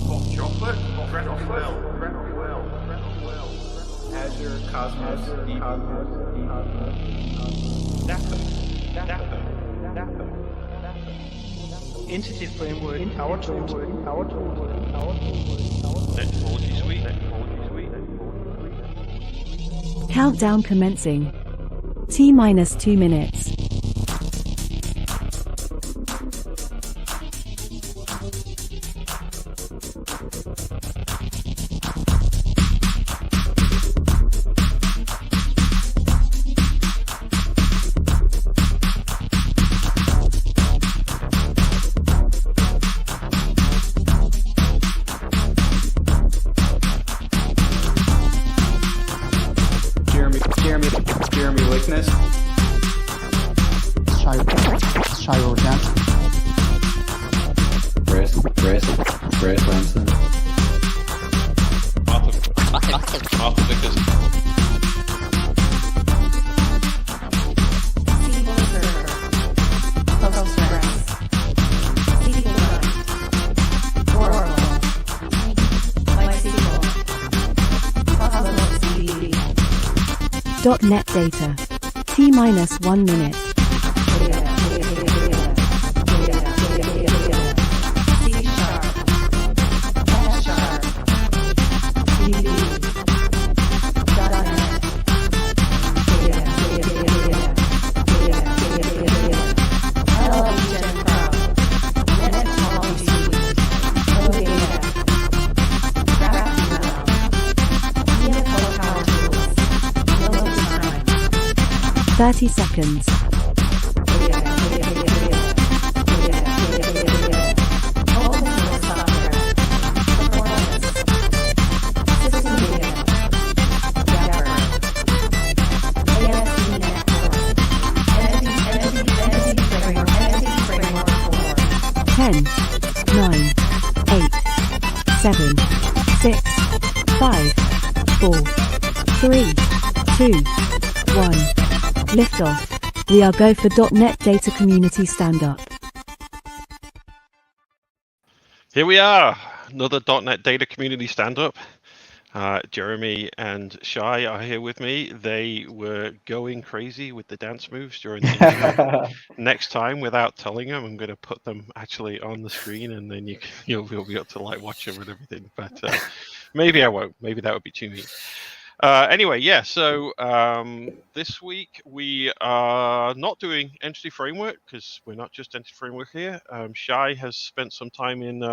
Hot chocolate, Azure Cosmos, Dapper. Entity Framework, Auth Tokens, Npg Suite. Countdown commencing. T-2 minutes. Jeremy Lickness. Shay Rojansky. Chris Lanson. Auth Vickers. .NET data. T-1 minute. Thirty seconds. Ten, 9, 8, 7, 6, 5, 4, 3, 2, 1. Liftoff. We are go for .NET Data Community Stand-Up. Here we are, another .NET Data Community Stand-Up. Jeremy and Shay are here with me. They were going crazy with the dance moves during the intro. Next time, without telling them, I'm going to put them actually on the screen, and then you'll be able to like watch them and everything. But maybe I won't. Maybe that would be too neat. Anyway, yeah, so this week we are not doing Entity Framework because we're not just Entity Framework here. Shay has spent some time in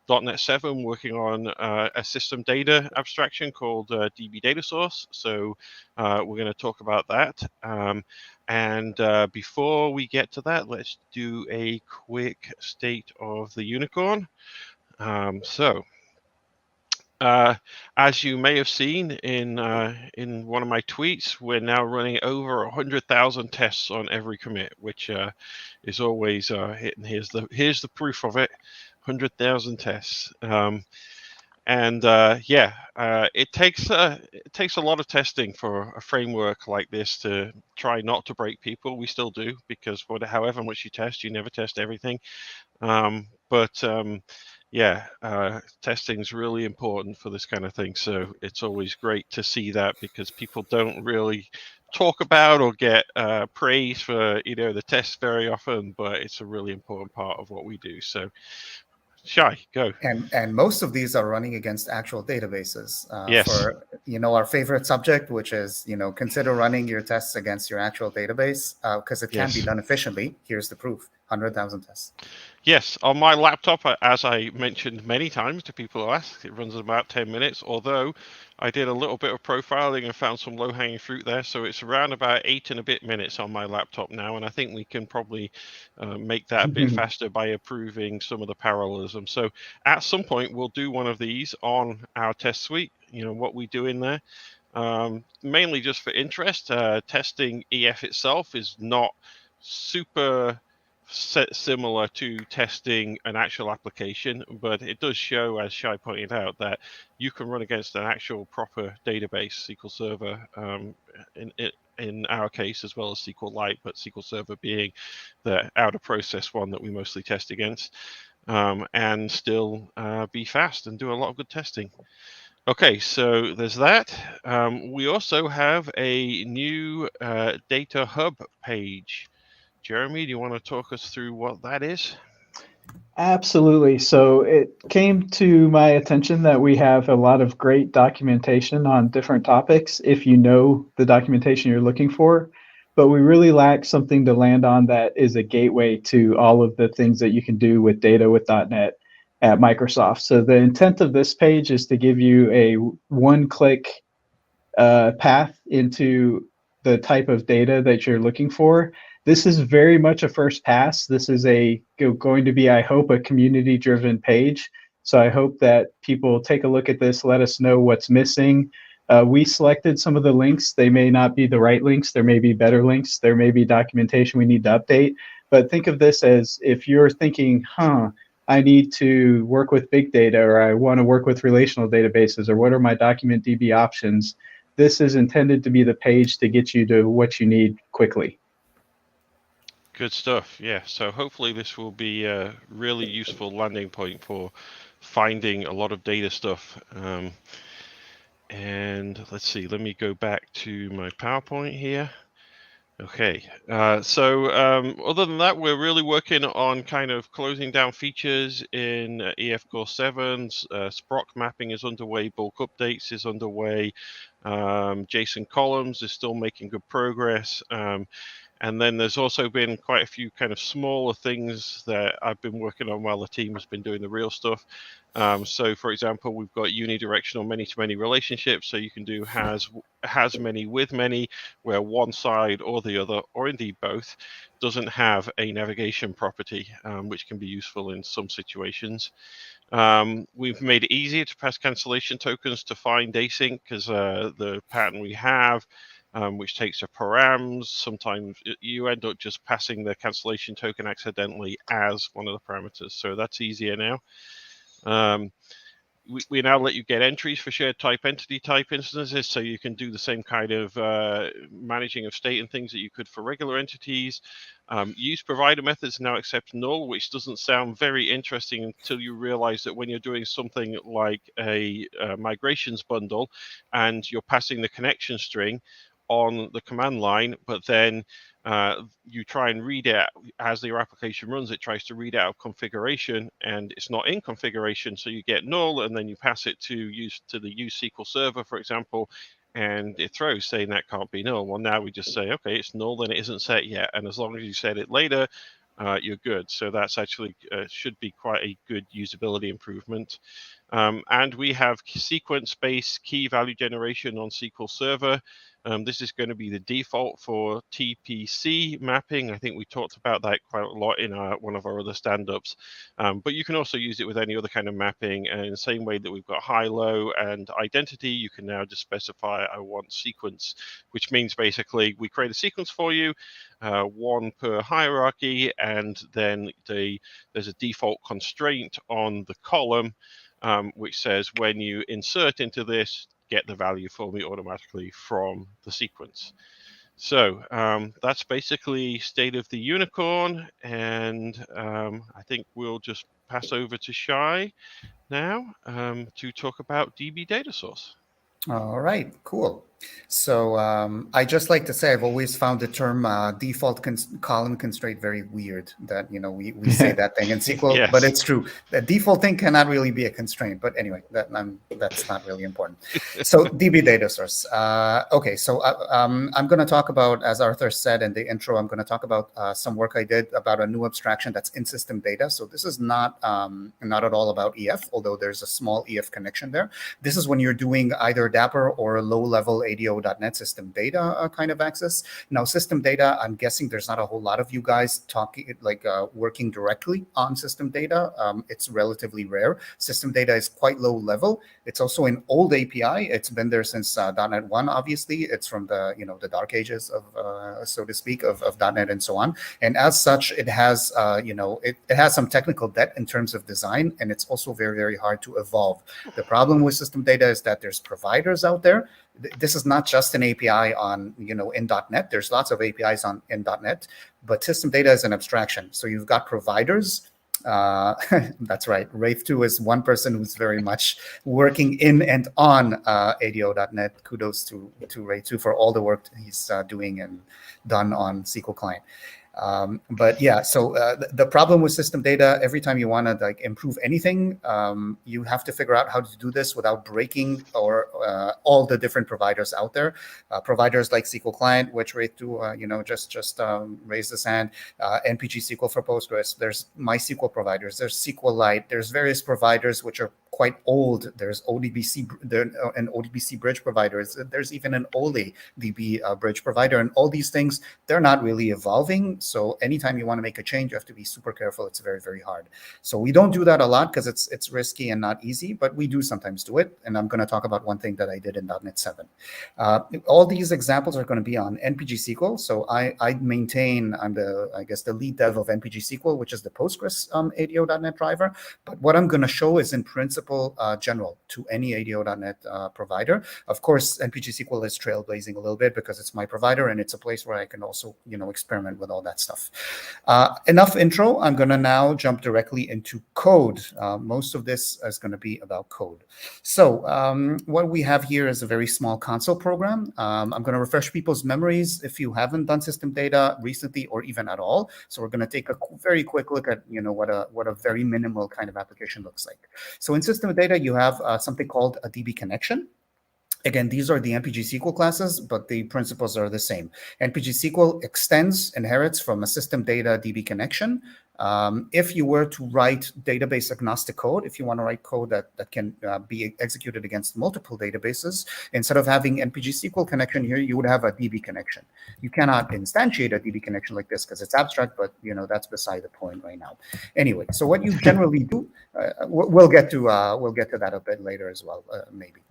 .NET 7 working on a System.Data abstraction called DbDataSource. So we're going to talk about that. And before we get to that, let's do a quick state of the unicorn. As you may have seen in one of my tweets, we're now running over 100,000 tests on every commit, which is always hitting. Here's the proof of it: 100,000 tests. It takes a lot of testing for a framework like this to try not to break people. We still do, because however much you test, you never test everything. Testing is really important for this kind of thing. So it's always great to see that, because people don't really talk about or get praise for the tests very often, but it's a really important part of what we do. So Shay, go. And most of these are running against actual databases. Yes. For our favorite subject, which is consider running your tests against your actual database, because it can be done efficiently. Here's the proof: 100,000 tests. Yes, on my laptop, as I mentioned many times to people who ask, it runs in about 10 minutes, although I did a little bit of profiling and found some low-hanging fruit there, so it's around about 8 and a bit minutes on my laptop now, and I think we can probably make that a bit faster by improving some of the parallelism. So at some point, we'll do one of these on our test suite, what we do in there. Mainly just for interest. Testing EF itself is not super similar to testing an actual application, but it does show, as Shay pointed out, that you can run against an actual proper database, SQL Server, in our case, as well as SQLite, but SQL Server being the out-of-process one that we mostly test against, and still be fast and do a lot of good testing. Okay, so there's that. We also have a new data hub page. Jeremy, do you want to talk us through what that is? Absolutely. So it came to my attention that we have a lot of great documentation on different topics if you know the documentation you're looking for, but we really lack something to land on that is a gateway to all of the things that you can do with data with .NET at Microsoft. So the intent of this page is to give you a one-click path into the type of data that you're looking for. This is very much a first pass. This is going to be, I hope, a community-driven page. So I hope that people take a look at this, let us know what's missing. We selected some of the links. They may not be the right links. There may be better links. There may be documentation we need to update. But think of this as if you're thinking, I need to work with big data, or I want to work with relational databases, or what are my document DB options? This is intended to be the page to get you to what you need quickly. Good stuff. Yeah. So hopefully this will be a really useful landing point for finding a lot of data stuff. And let's see, let me go back to my PowerPoint here. Okay, so other than that, we're really working on kind of closing down features in EF Core 7. Sprock mapping is underway, bulk updates is underway. JSON columns is still making good progress. And then there's also been quite a few kind of smaller things that I've been working on while the team has been doing the real stuff. So, for example, we've got unidirectional many-to-many relationships. So you can do has many with many, where one side or the other, or indeed both, doesn't have a navigation property, which can be useful in some situations. We've made it easier to pass cancellation tokens to find async, because the pattern we have, which takes a params, sometimes you end up just passing the cancellation token accidentally as one of the parameters. So that's easier now. We now let you get entries for shared type entity type instances, so you can do the same kind of managing of state and things that you could for regular entities. Use provider methods now accept null, which doesn't sound very interesting until you realize that when you're doing something like a migrations bundle and you're passing the connection string on the command line, but then you try and read it as your application runs. It tries to read out of configuration, and it's not in configuration, so you get null, and then you pass it to the use SQL Server, for example, and it throws saying that can't be null. Well, now we just say, okay, it's null, then it isn't set yet, and as long as you set it later, you're good. So that's actually should be quite a good usability improvement. And we have sequence-based key value generation on SQL Server. This is going to be the default for TPC mapping. I think we talked about that quite a lot in one of our other stand-ups. But you can also use it with any other kind of mapping. And in the same way that we've got high, low, and identity, you can now just specify I want sequence, which means basically we create a sequence for you, one per hierarchy, and then there's a default constraint on the column, which says when you insert into this, get the value for me automatically from the sequence. So that's basically state of the unicorn, and I think we'll just pass over to Shay now to talk about DbDataSource. All right, cool. So I just like to say I've always found the term default column constraint very weird. That we say that thing in SQL, Yes. But it's true. The default thing cannot really be a constraint. But anyway, that's not really important. So DbDataSource. Okay, so I'm going to talk about, as Arthur said in the intro, I'm going to talk about some work I did about a new abstraction that's in System.Data. So this is not at all about EF, although there's a small EF connection there. This is when you're doing either Dapper or low-level ADO.NET System.Data kind of access. Now, System.Data, I'm guessing there's not a whole lot of you guys working directly on System.Data. It's relatively rare. System.Data is quite low level. It's also an old API. It's been there since .NET 1, obviously. It's from the the dark ages of, so to speak, of .NET and so on. And as such, it has it has some technical debt in terms of design, and it's also very, very hard to evolve. The problem with System.Data is that there's providers out there This is not just an API on, in .NET. There's lots of APIs in .NET, but system data is an abstraction. So you've got providers. That's right. Rafe2 is one person who's very much working in and on ADO.NET. Kudos to Rafe2 for all the work he's doing and done on SQL Client. But yeah, so the problem with system data, every time you want to like improve anything, you have to figure out how to do this without breaking or all the different providers out there. Providers like SQL Client, which Rafe2, just raised his hand. Npg Sql for Postgres. There's MySQL providers. There's SQLite. There's various providers which are quite old. There's ODBC and ODBC bridge providers. There's even an Ole DB bridge provider, and all these things, they're not really evolving. So anytime you want to make a change, you have to be super careful. It's very, very hard. So we don't do that a lot because it's risky and not easy, but we do sometimes do it. And I'm going to talk about one thing that I did in .NET 7. All these examples are going to be on Npg Sql. So I maintain, I'm the lead dev of Npg Sql, which is the Postgres ADO.NET driver. But what I'm going to show is in principle general to any ADO.NET provider. Of course, Npg Sql is trailblazing a little bit because it's my provider and it's a place where I can also, experiment with all that stuff. Enough intro. I'm going to now jump directly into code. Most of this is going to be about code. So what we have here is a very small console program. I'm going to refresh people's memories if you haven't done system data recently or even at all. So we're going to take a very quick look at what a very minimal kind of application looks like. So in system data, you have something called a DB connection. Again, these are the Npg Sql classes, but the principles are the same. Npg Sql extends, inherits from a system data DB connection. If you were to write database agnostic code, if you want to write code that can be executed against multiple databases, instead of having Npg Sql connection here, you would have a DB connection. You cannot instantiate a DB connection like this because it's abstract, but that's beside the point right now. Anyway, so what you generally do, we'll get to that a bit later as well, maybe.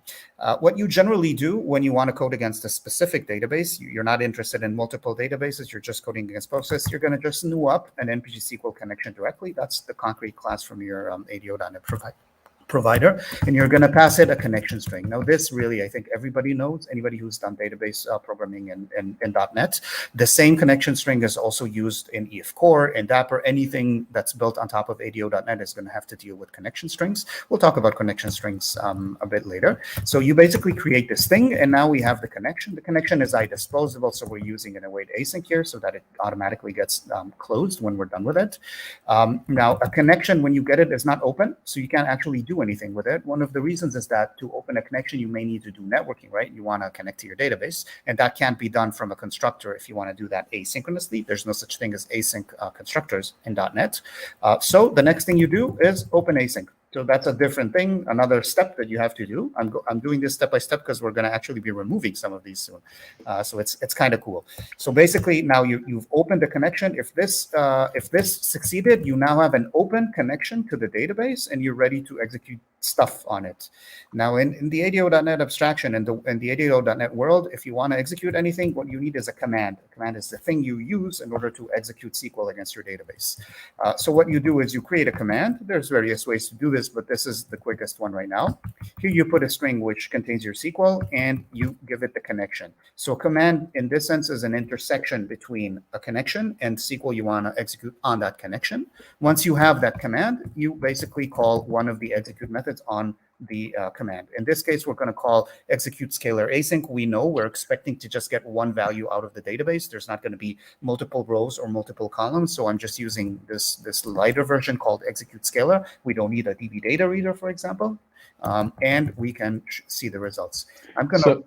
What you generally do when you want to code against a specific database, you're not interested in multiple databases, you're just coding against Postgres, you're going to just new up an Npg Sql connection directly. That's the concrete class from your ADO.NET provider, and you're going to pass it a connection string. Now, this really, I think everybody knows, anybody who's done database programming in .NET, the same connection string is also used in EF Core and Dapper. Anything that's built on top of ADO.NET is going to have to deal with connection strings. We'll talk about connection strings a bit later. So you basically create this thing, and now we have the connection. The connection is idisposable, so we're using an await async here so that it automatically gets closed when we're done with it. Now, a connection, when you get it, is not open, so you can't actually do anything with it. One of the reasons is that to open a connection, you may need to do networking, right? You want to connect to your database, and that can't be done from a constructor if you want to do that asynchronously. There's no such thing as async constructors in .NET. So the next thing you do is open async. So that's a different thing, another step that you have to do. I'm doing this step by step because we're going to actually be removing some of these soon. So it's kind of cool. So basically, now you've opened the connection. If this succeeded, you now have an open connection to the database, and you're ready to execute stuff on it. Now, in the ADO.NET abstraction and in the ADO.NET world, if you want to execute anything, what you need is a command. A command is the thing you use in order to execute SQL against your database. So what you do is you create a command. There's various ways to do this, but this is the quickest one right now. Here you put a string which contains your SQL, and you give it the connection. So a command, in this sense, is an intersection between a connection and SQL you want to execute on that connection. Once you have that command, you basically call one of the execute methods on the command. In this case, we're going to call execute scalar async. We know we're expecting to just get one value out of the database. There's not going to be multiple rows or multiple columns. So I'm just using this lighter version called execute scalar. We don't need a DbData reader, for example, and we can see the results. I'm going to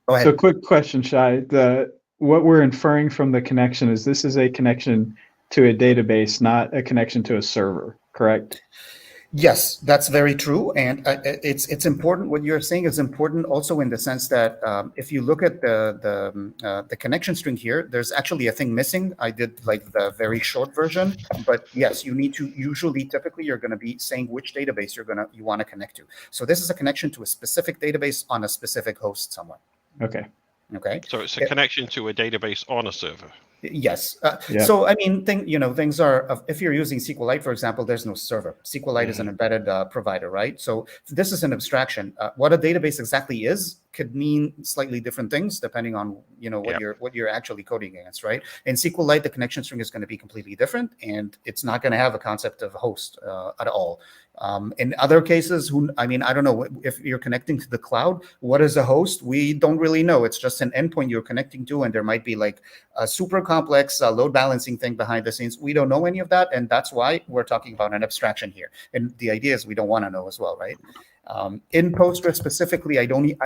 go ahead. So quick question, Shay. What we're inferring from the connection is this is a connection to a database, not a connection to a server, correct? Yes, that's very true, and it's important. What you're saying is important also in the sense that if you look at the connection string here, there's actually a thing missing. I did like the very short version, but yes, you need to typically you're going to be saying which database you want to connect to. So this is a connection to a specific database on a specific host somewhere. Okay. Okay. So it's a connection to a database on a server. Yes. Yeah. So, I mean, things are, if you're using SQLite, for example, there's no server. SQLite is an embedded provider, right? So this is an abstraction. What a database exactly is could mean slightly different things depending on what Yeah. you're actually coding against, right? In SQLite, the connection string is going to be completely different, and it's not going to have a concept of host at all. In other cases, I don't know if you're connecting to the cloud. What is a host? We don't really know. It's just an endpoint you're connecting to, and there might be like a super complex load balancing thing behind the scenes. We don't know any of that, and that's why we're talking about an abstraction here. And the idea is we don't want to know as well, right? In Postgres specifically,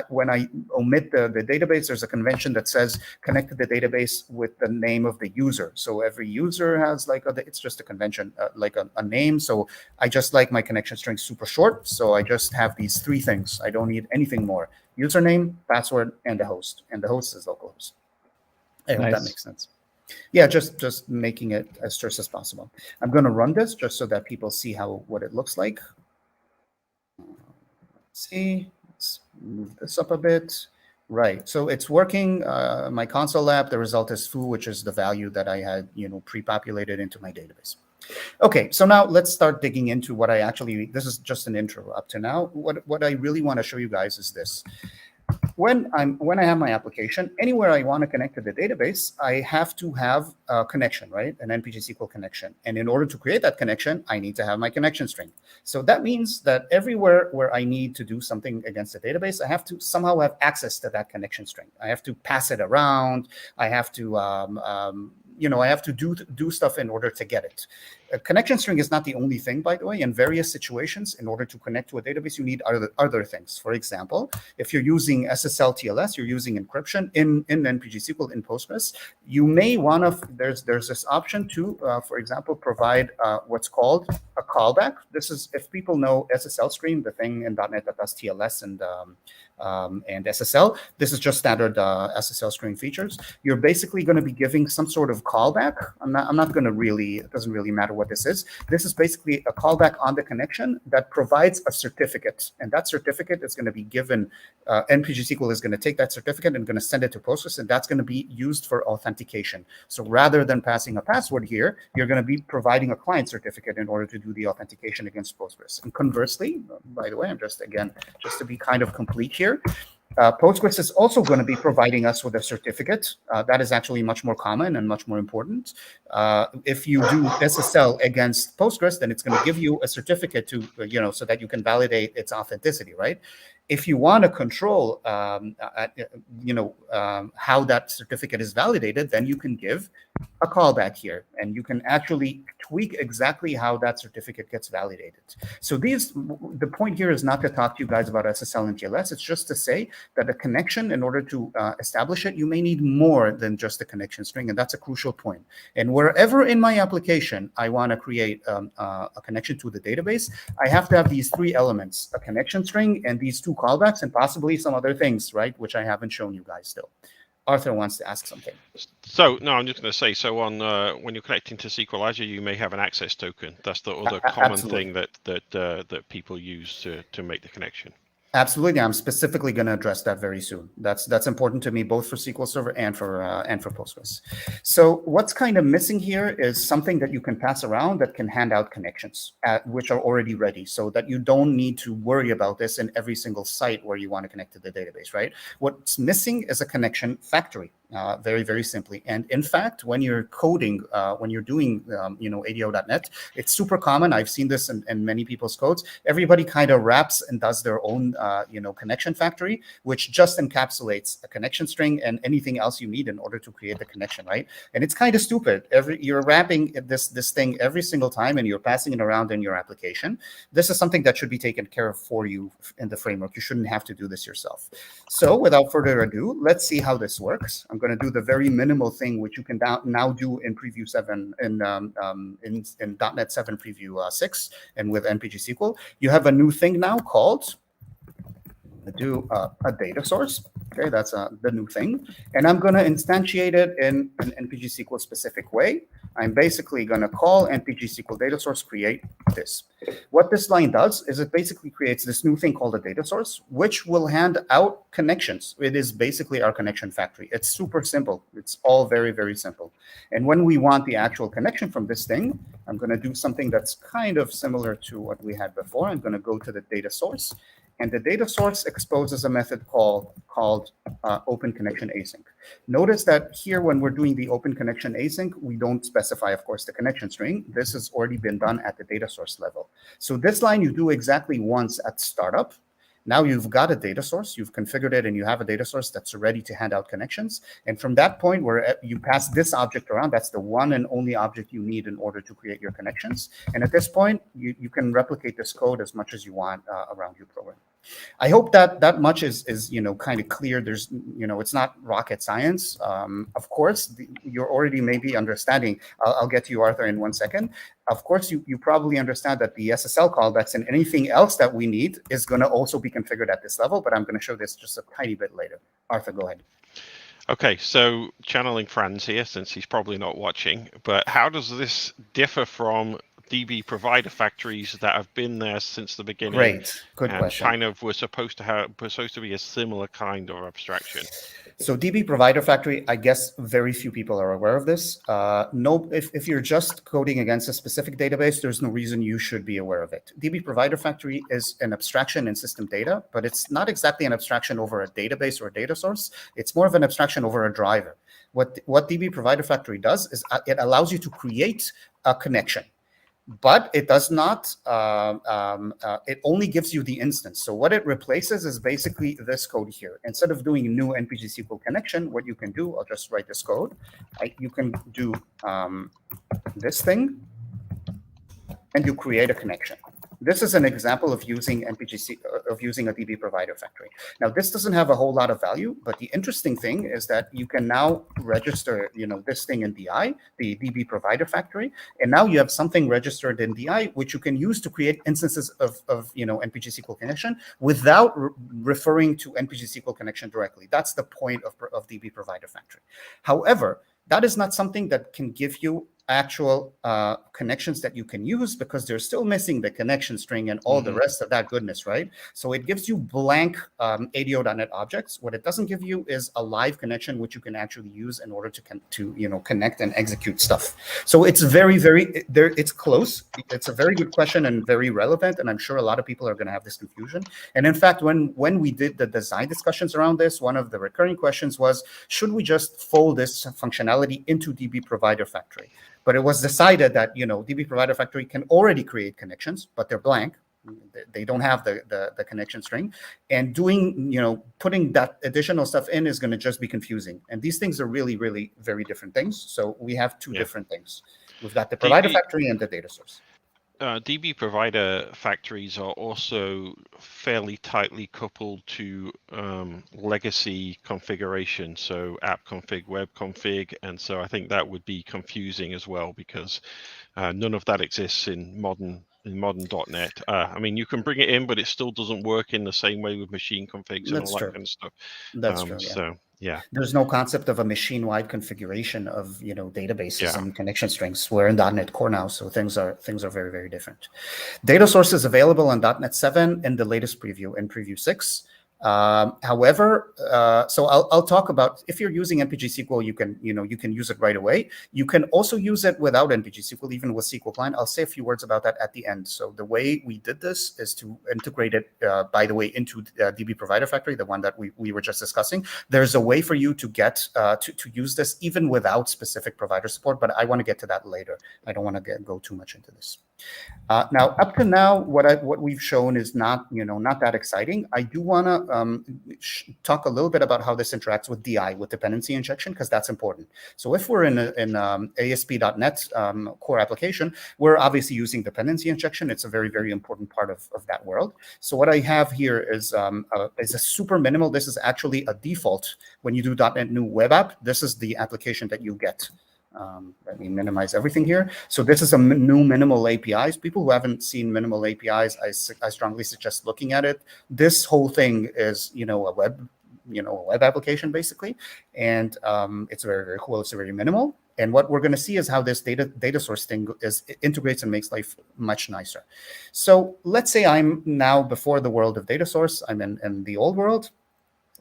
when I omit the database, there's a convention that says connect to the database with the name of the user. So every user has it's just a convention, like a name. So I just like my connection string super short. So I just have these three things. I don't need anything more: username, password, and the host. And the host is localhost. I hope that makes sense. Yeah, just making it as terse as possible. I'm going to run this just so that people see what it looks like. See, let's move this up a bit. Right, so it's working. My console app, the result is foo, which is the value that I had, pre-populated into my database. Okay, so now let's start digging into what this is just an intro up to now. What I really want to show you guys is this. When I have my application, anywhere I want to connect to the database, I have to have a connection, right? An Npg Sql connection. And in order to create that connection, I need to have my connection string. So that means that everywhere where I need to do something against the database, I have to somehow have access to that connection string. I have to pass it around. I have to I have to do stuff in order to get it. A connection string is not the only thing, by the way. In various situations, in order to connect to a database, you need other things. For example, if you're using SSL TLS, you're using encryption in Npg Sql in Postgres, you may want to, there's this option to, for example, provide what's called a callback. This is, if people know SSL stream, the thing in .NET that does TLS and SSL. This is just standard SSL string features. You're basically going to be giving some sort of callback. I'm not going to really, it doesn't really matter what this is. This is basically a callback on the connection that provides a certificate. And that certificate is going to be given, Npg Sql is going to take that certificate and going to send it to Postgres, and that's going to be used for authentication. So rather than passing a password here, you're going to be providing a client certificate in order to do the authentication against Postgres. And conversely, by the way, I'm just to be kind of complete here, Postgres is also going to be providing us with a certificate. That is actually much more common and much more important. If you do SSL against Postgres, then it's going to give you a certificate to, so that you can validate its authenticity, right? If you want to control, how that certificate is validated, then you can give a callback here, and you can actually tweak exactly how that certificate gets validated. So the point here is not to talk to you guys about SSL and TLS. It's just to say that a connection, in order to establish it, you may need more than just a connection string, and that's a crucial point. And wherever in my application I want to create a connection to the database, I have to have these three elements: a connection string and these two callbacks, and possibly some other things, right, which I haven't shown you guys still. Arthur wants to ask something. So, no, I'm just going to say, so on when you're connecting to SQL Azure, you may have an access token. That's the other common thing that people use to make the connection. Absolutely, I'm specifically going to address that very soon. That's important to me, both for SQL Server and for Postgres. So what's kind of missing here is something that you can pass around that can hand out connections, which are already ready, so that you don't need to worry about this in every single site where you want to connect to the database, right? What's missing is a connection factory. Very, very simply. And in fact, when you're coding, when you're doing, ADO.NET, it's super common. I've seen this in many people's codes. Everybody kind of wraps and does their own, connection factory, which just encapsulates a connection string and anything else you need in order to create the connection, right? And it's kind of stupid. You're wrapping this thing every single time, and you're passing it around in your application. This is something that should be taken care of for you in the framework. You shouldn't have to do this yourself. So without further ado, let's see how this works. I'm going to do the very minimal thing which you can now do in Preview 7 in .NET 7 Preview 6 and with Npg Sql. You have a new thing now called a data source. Okay, that's the new thing, and I'm going to instantiate it in an Npg Sql specific way. I'm basically going to call Npg Sql data source create this. What this line does is it basically creates this new thing called a data source, which will hand out connections. It is basically our connection factory. It's super simple. It's all very, very simple. And when we want the actual connection from this thing, I'm going to do something that's kind of similar to what we had before. I'm going to go to the data source. And the data source exposes a method called open connection async. Notice that here, when we're doing the open connection async, we don't specify, of course, the connection string. This has already been done at the data source level. So this line you do exactly once at startup. Now you've got a data source, you've configured it, and you have a data source that's ready to hand out connections. And from that point where you pass this object around, that's the one and only object you need in order to create your connections. And at this point, you can replicate this code as much as you want around your program. I hope that much is kind of clear. There's it's not rocket science. Of course, you're already maybe understanding. I'll get to you, Arthur, in 1 second. Of course, you probably understand that the SSL callbacks and anything else that we need is going to also be configured at this level. But I'm going to show this just a tiny bit later. Arthur, go ahead. Okay, so channeling Franz here, since he's probably not watching. But how does this differ from DB provider factories that have been there since the beginning? Great, good and question. Kind of were supposed to be a similar kind of abstraction. So DB provider factory, I guess very few people are aware of this. No, if you're just coding against a specific database, there's no reason you should be aware of it. DB provider factory is an abstraction in System.Data, but it's not exactly an abstraction over a database or a data source. It's more of an abstraction over a driver. What DB provider factory does is it allows you to create a connection. But it does not, it only gives you the instance. So what it replaces is basically this code here. Instead of doing new Npg Sql connection, what you can do, I'll just write this code. You can do this thing, and you create a connection. This is an example of using a DB provider factory. Now, this doesn't have a whole lot of value, but the interesting thing is that you can now register, this thing in DI, the DB provider factory, and now you have something registered in DI which you can use to create instances of Npg Sql connection without referring to Npg Sql connection directly. That's the point of DB provider factory. However, that is not something that can give you actual connections that you can use, because they're still missing the connection string and all the rest of that goodness, right? So it gives you blank ADO.NET objects. What it doesn't give you is a live connection which you can actually use in order to connect and execute stuff. So it's it's close. It's a very good question and very relevant, and I'm sure a lot of people are going to have this confusion. And in fact, when we did the design discussions around this, one of the recurring questions was, should we just fold this functionality into DB provider factory? But it was decided that DB provider factory can already create connections, but they're blank. They don't have the connection string, and putting that additional stuff in is going to just be confusing. And these things are really, really very different things. So we have two different things. We've got the provider factory and the data source. DB provider factories are also fairly tightly coupled to legacy configuration, so app config, web config, and so I think that would be confusing as well, because none of that exists in modern .NET. I mean, you can bring it in, but it still doesn't work in the same way with machine configs and all that kind of stuff. That's true. Yeah. So yeah, there's no concept of a machine-wide configuration of databases and connection strings. We're in .NET Core now, so things are very, very different. Data source is available on .NET 7 in the latest preview, in preview 6. However, so I'll talk about, if you're using Npg Sql, you can use it right away. You can also use it without Npg Sql, even with SQL Client. I'll say a few words about that at the end. So the way we did this is to integrate it, by the way, into DB provider factory, the one that we were just discussing. There's a way for you to get to use this even without specific provider support, but I want to get to that later. I don't want to go too much into this. Now, up to now, what we've shown is not that exciting. I do want to talk a little bit about how this interacts with DI, with dependency injection, because that's important. So if we're in ASP.NET core application, we're obviously using dependency injection. It's a very, very important part of that world. So what I have here is a super minimal. This is actually a default when you do .NET New Web App. This is the application that you get. Let me minimize everything here. So this is a new minimal APIs. People who haven't seen minimal APIs, I strongly suggest looking at it. This whole thing is, a web application basically, and it's very, very cool. It's very minimal. And what we're going to see is how this data source thing integrates and makes life much nicer. So let's say I'm now before the world of data source. I'm in the old world.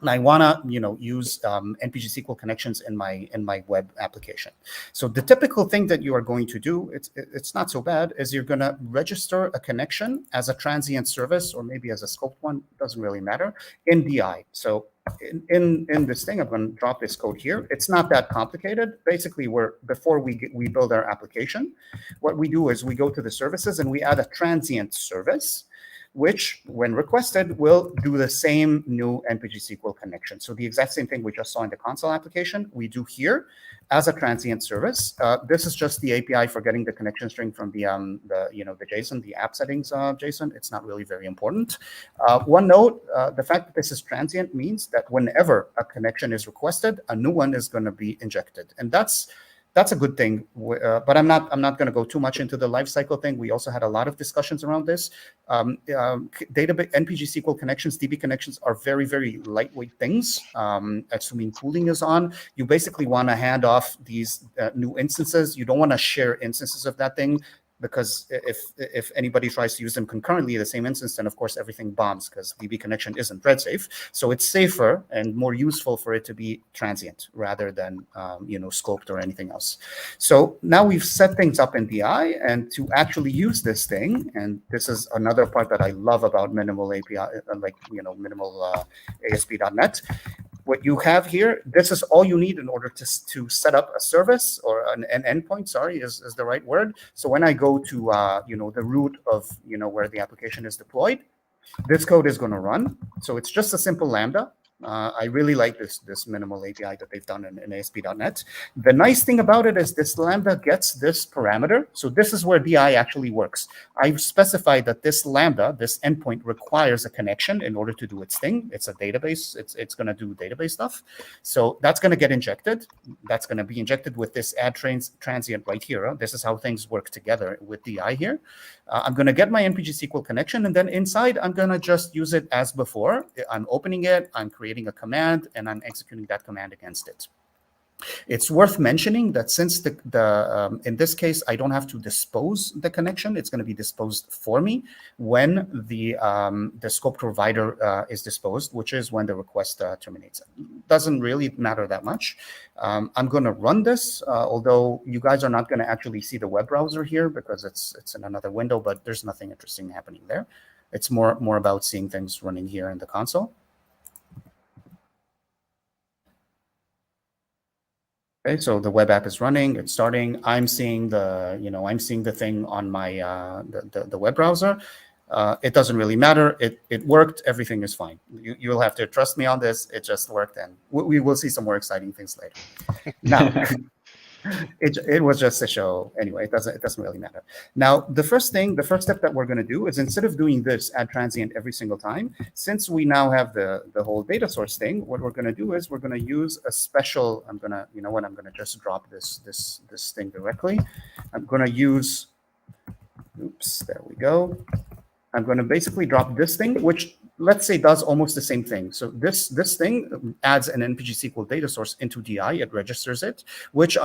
and I want to, use Npg Sql connections in my web application. So the typical thing that you are going to do, it's not so bad, is you're going to register a connection as a transient service, or maybe as a scoped one, doesn't really matter, in DI. So in this thing, I'm going to drop this code here. It's not that complicated. Basically, before we build our application, what we do is we go to the services and we add a transient service, which, when requested, will do the same new Npg Sql connection. So the exact same thing we just saw in the console application, we do here as a transient service. This is just the API for getting the connection string from the JSON, the app settings JSON. It's not really very important. One note: the fact that this is transient means that whenever a connection is requested, a new one is going to be injected, and that's a good thing, but I'm not going to go too much into the lifecycle thing. We also had a lot of discussions around this. Database Npg Sql connections, DB connections, are very, very lightweight things. Assuming pooling is on, you basically want to hand off these new instances. You don't want to share instances of that thing, because if anybody tries to use them concurrently in the same instance, then of course everything bombs, because DB connection isn't thread safe. So it's safer and more useful for it to be transient rather than scoped or anything else. So now we've set things up in DI, and to actually use this thing, and this is another part that I love about minimal API, minimal ASP.NET. What you have here, this is all you need in order to set up a service, or an endpoint, sorry, is the right word. So when I go to the root of where the application is deployed, this code is going to run. So it's just a simple Lambda. I really like this minimal API that they've done in ASP.NET. The nice thing about it is this Lambda gets this parameter. So this is where DI actually works. I've specified that this Lambda, this endpoint, requires a connection in order to do its thing. It's a database. It's going to do database stuff. So that's going to get injected. That's going to be injected with this add transient right here. This is how things work together with DI here. I'm going to get my Npg Sql connection, and then inside, I'm going to just use it as before. I'm opening it. I'm creating a command, and I'm executing that command against it. It's worth mentioning that since in this case, I don't have to dispose the connection, it's going to be disposed for me when the scope provider is disposed, which is when the request terminates. Doesn't really matter that much. I'm going to run this, although you guys are not going to actually see the web browser here because it's in another window, but there's nothing interesting happening there. It's more about seeing things running here in the console. Okay, so the web app is running, it's starting. I'm seeing the thing on my the web browser. It doesn't really matter. It worked. Everything is fine. You'll have to trust me on this. It just worked, and we will see some more exciting things later. Now, it was just a show anyway. It doesn't really matter. Now, the first step that we're going to do is, instead of doing this add transient every single time, since we now have the whole data source thing, what we're going to do is we're going to use a special. I'm going to just drop this thing directly. I'm going to use. Oops, there we go. I'm going to basically drop this thing, which, let's say, does almost the same thing. So this thing adds an Npg Sql data source into DI. It registers it, which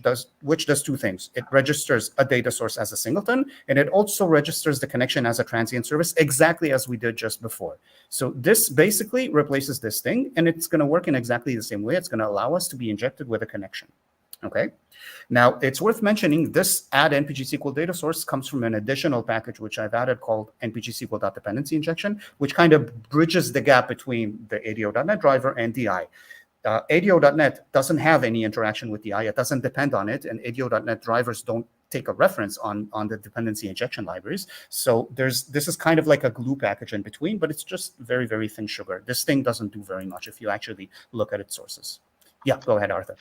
does two things. It registers a data source as a singleton, and it also registers the connection as a transient service, exactly as we did just before. So this basically replaces this thing, and it's going to work in exactly the same way. It's going to allow us to be injected with a connection. Okay. Now, it's worth mentioning this add Npg Sql data source comes from an additional package which I've added called Npg Sql Dependency Injection, which kind of bridges the gap between the ADO.NET driver and DI. ADO.NET doesn't have any interaction with DI. It doesn't depend on it, and ADO.NET drivers don't take a reference on the dependency injection libraries. So this is kind of like a glue package in between, but it's just very, very thin sugar. This thing doesn't do very much if you actually look at its sources. Yeah, go ahead, Arthur.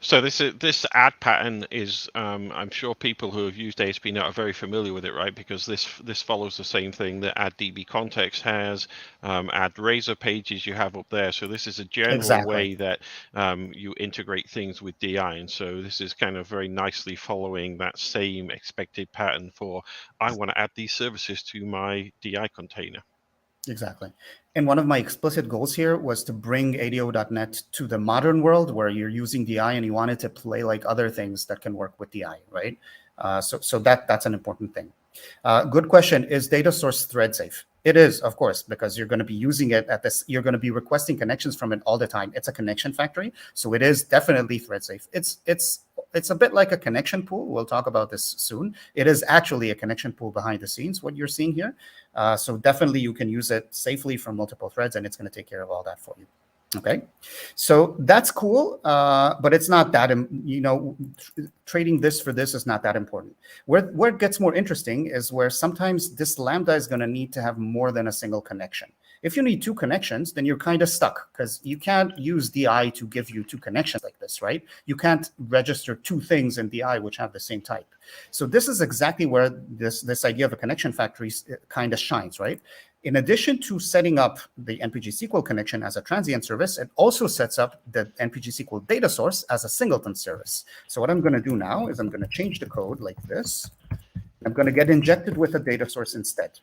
So this add pattern is, I'm sure people who have used ASP.NET are very familiar with it, right? Because this follows the same thing that add DB context has, add razor pages you have up there. So this is a general way that you integrate things with DI. And so this is kind of very nicely following that same expected pattern for, I want to add these services to my DI container. Exactly. And one of my explicit goals here was to bring ADO.NET to the modern world where you're using DI and you want it to play like other things that can work with DI, right? So that's an important thing. Good question. Is data source thread safe? It is, of course, because you're going to be using it at this. You're going to be requesting connections from it all the time. It's a connection factory, so it is definitely thread safe. It's a bit like a connection pool. We'll talk about this soon. It is actually a connection pool behind the scenes, what you're seeing here. So definitely you can use it safely from multiple threads, and it's going to take care of all that for you. Okay, so that's cool, but it's not that, trading this for this is not that important. Where it gets more interesting is where sometimes this Lambda is going to need to have more than a single connection. If you need two connections, then you're kind of stuck, because you can't use DI to give you two connections like this, right? You can't register two things in DI which have the same type. So this is exactly where this idea of a connection factory kind of shines, right? In addition to setting up the Npg Sql connection as a transient service, it also sets up the Npg Sql data source as a singleton service. So what I'm going to do now is I'm going to change the code like this. I'm going to get injected with a data source instead.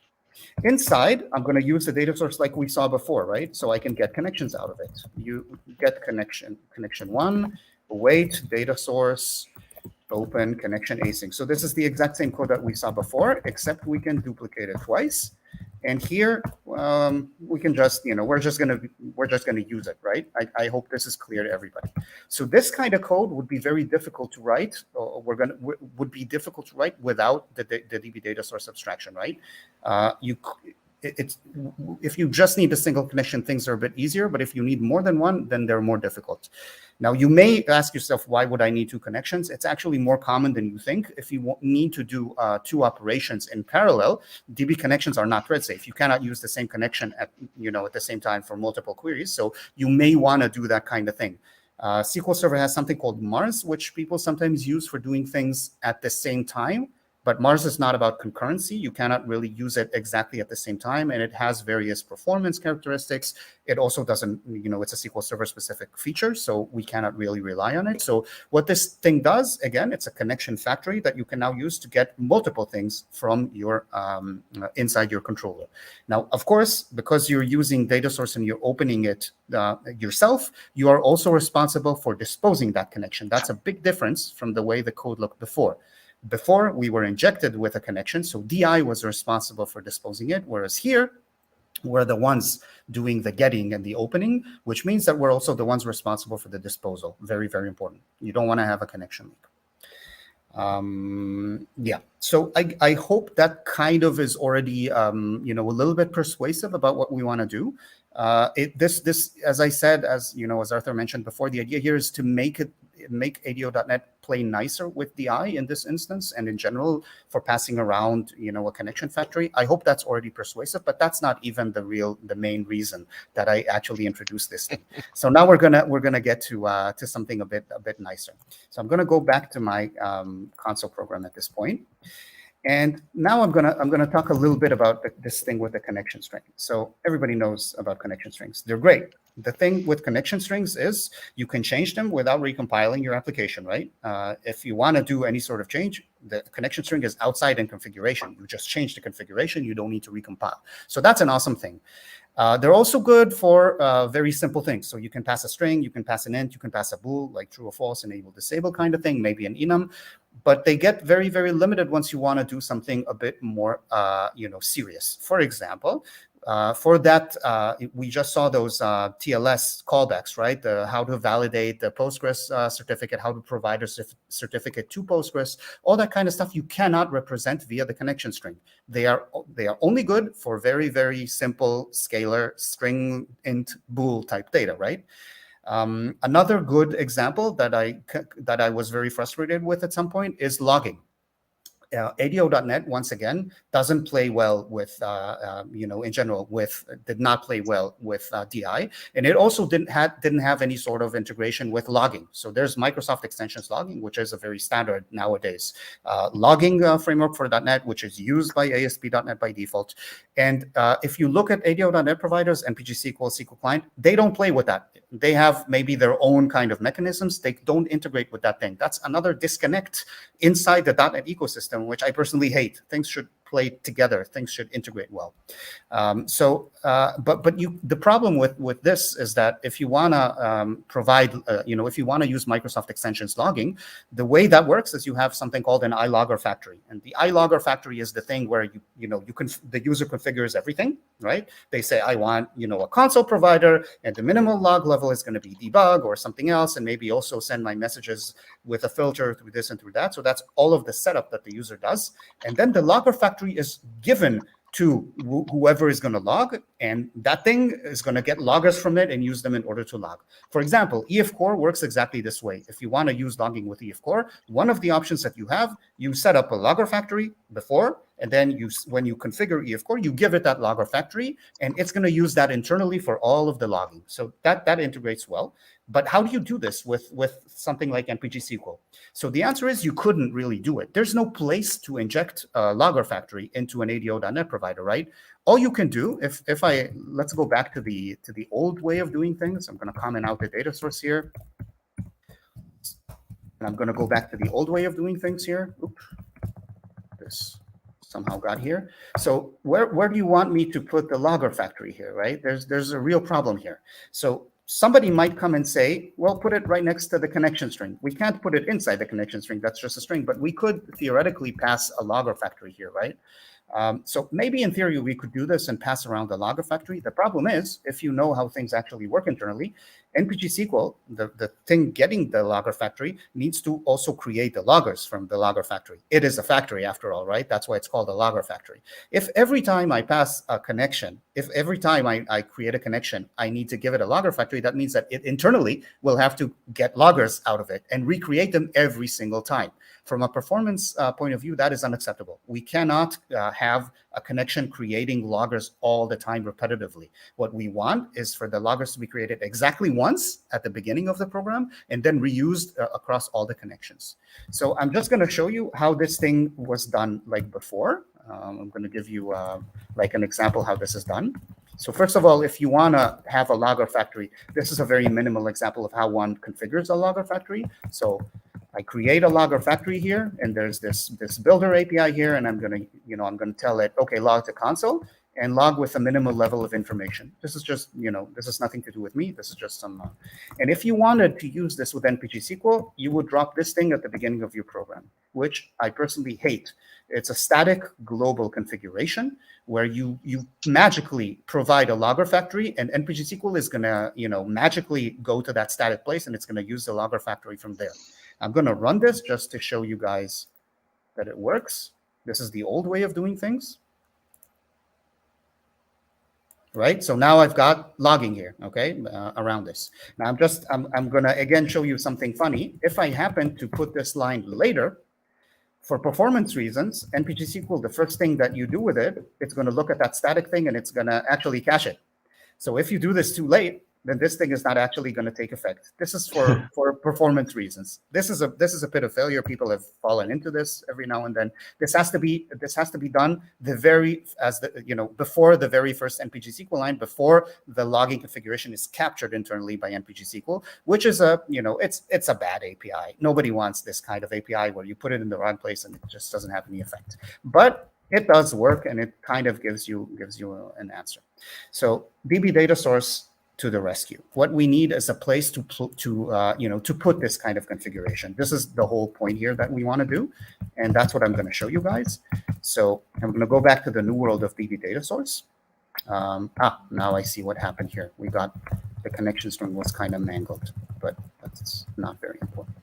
Inside, I'm going to use the data source like we saw before, right? So I can get connections out of it. You get connection 1, await, data source, open, connection async. So this is the exact same code that we saw before, except we can duplicate it twice. And here we can just, we're just gonna use it, right? I hope this is clear to everybody. So this kind of code would be very difficult to write, or would be difficult to write without the DbDataSource abstraction, right? If you just need a single connection, things are a bit easier, but if you need more than one, then they're more difficult. Now, you may ask yourself, why would I need two connections? It's actually more common than you think. If you need to do two operations in parallel, DB connections are not thread safe. You cannot use the same connection at the same time for multiple queries. So you may want to do that kind of thing. SQL Server has something called Mars, which people sometimes use for doing things at the same time. But Mars is not about concurrency. You cannot really use it exactly at the same time, and it has various performance characteristics. It also doesn't, it's a SQL Server specific feature, so we cannot really rely on it. So what this thing does, again, it's a connection factory that you can now use to get multiple things from your inside your controller. Now, of course, because you're using data source and you're opening it yourself, you are also responsible for disposing that connection. That's a big difference from the way the code looked before. Before, we were injected with a connection, so DI was responsible for disposing it, whereas here, we're the ones doing the getting and the opening, which means that we're also the ones responsible for the disposal. Very, very important. You don't want to have a connection leak. Yeah, so I hope that kind of is already, a little bit persuasive about what we want to do. This, as I said, as Arthur mentioned before, the idea here is to make ADO.NET play nicer with DI in this instance, and in general for passing around, a connection factory. I hope that's already persuasive, but that's not even the main reason that I actually introduced this thing. So now we're gonna get to something a bit nicer. So I'm gonna go back to my console program at this point. And now I'm gonna talk a little bit about this thing with the connection string. So everybody knows about connection strings. They're great. The thing with connection strings is you can change them without recompiling your application, right? If you want to do any sort of change, the connection string is outside in configuration. You just change the configuration. You don't need to recompile. So that's an awesome thing. They're also good for very simple things. So you can pass a string, you can pass an int, you can pass a bool, like true or false, enable, disable kind of thing, maybe an enum. But they get very, very limited once you want to do something a bit more, serious. For example, for that, we just saw those TLS callbacks, right? How to validate the Postgres certificate, how to provide a certificate to Postgres, all that kind of stuff you cannot represent via the connection string. They are only good for very, very simple scalar string int bool type data, right? Another good example that I was very frustrated with at some point is logging. ADO.NET, once again, doesn't play well with, in general, did not play well with DI. And it also didn't have any sort of integration with logging. So there's Microsoft Extensions Logging, which is a very standard nowadays logging framework for .NET, which is used by ASP.NET by default. And if you look at ADO.NET providers, Npg Sql, SQL Client, they don't play with that. They have maybe their own kind of mechanisms. They don't integrate with that thing. That's another disconnect inside the .NET ecosystem, which I personally hate. Things should play together. Things should integrate well. The problem with this is that if you want to provide, if you want to use Microsoft Extensions logging, the way that works is you have something called an iLogger factory, and the iLogger factory is the thing where the user configures everything, right? They say, I want a console provider, and the minimal log level is going to be debug or something else, and maybe also send my messages with a filter through this and through that. So that's all of the setup that the user does, and then the logger factory is given to whoever is going to log, and that thing is going to get loggers from it and use them in order to log. For example, EF Core works exactly this way. If you want to use logging with EF Core, one of the options that you have, you set up a logger factory before, and then when you configure EF Core, you give it that logger factory, and it's going to use that internally for all of the logging. So that integrates well. But how do you do this with something like Npg Sql? So the answer is you couldn't really do it. There's no place to inject a logger factory into an ADO.NET provider, right? All you can do, let's go back to the old way of doing things. I'm going to comment out the data source here. And I'm going to go back to the old way of doing things here. Oops. This somehow got here. So where do you want me to put the logger factory here, right? There's a real problem here. So somebody might come and say, well, put it right next to the connection string. We can't put it inside the connection string. That's just a string. But we could theoretically pass a logger factory here, right? So maybe in theory, we could do this and pass around the logger factory. The problem is, if you know how things actually work internally, Npg Sql, the thing getting the logger factory, needs to also create the loggers from the logger factory. It is a factory after all, right? That's why it's called a logger factory. If every time I pass a connection, if every time I create a connection, I need to give it a logger factory, that means that it internally will have to get loggers out of it and recreate them every single time. From a performance point of view, that is unacceptable. We cannot have a connection creating loggers all the time repetitively. What we want is for the loggers to be created exactly once at the beginning of the program and then reused across all the connections. So I'm just going to show you how this thing was done like before. I'm going to give you like an example how this is done. So first of all, if you want to have a logger factory, this is a very minimal example of how one configures a logger factory. So I create a logger factory here, and there's this builder API here, and I'm gonna tell it, okay, log to console and log with a minimal level of information. This is just, this has nothing to do with me. This is just some, and if you wanted to use this with Npg Sql, you would drop this thing at the beginning of your program, which I personally hate. It's a static global configuration where you magically provide a logger factory, and Npg Sql is gonna, magically go to that static place, and it's gonna use the logger factory from there. I'm going to run this just to show you guys that it works. This is the old way of doing things. Right? So now I've got logging here, okay, around this. Now I'm going to again show you something funny. If I happen to put this line later, for performance reasons, Npg Sql, the first thing that you do with it, it's going to look at that static thing and it's going to actually cache it. So if you do this too late, then this thing is not actually going to take effect. This is for performance reasons. This is a bit of failure. People have fallen into this every now and then. This has to be done before the very first Npg Sql line, before the logging configuration is captured internally by Npg Sql, which is it's a bad API. Nobody wants this kind of API where you put it in the wrong place and it just doesn't have any effect. But it does work, and it kind of gives you an answer. So DbDataSource to the rescue. What we need is a place to put this kind of configuration. This is the whole point here that we want to do, and that's what I'm going to show you guys. So I'm going to go back to the new world of DbDataSource. Now I see what happened here. We got the connection string was kind of mangled, but that's not very important.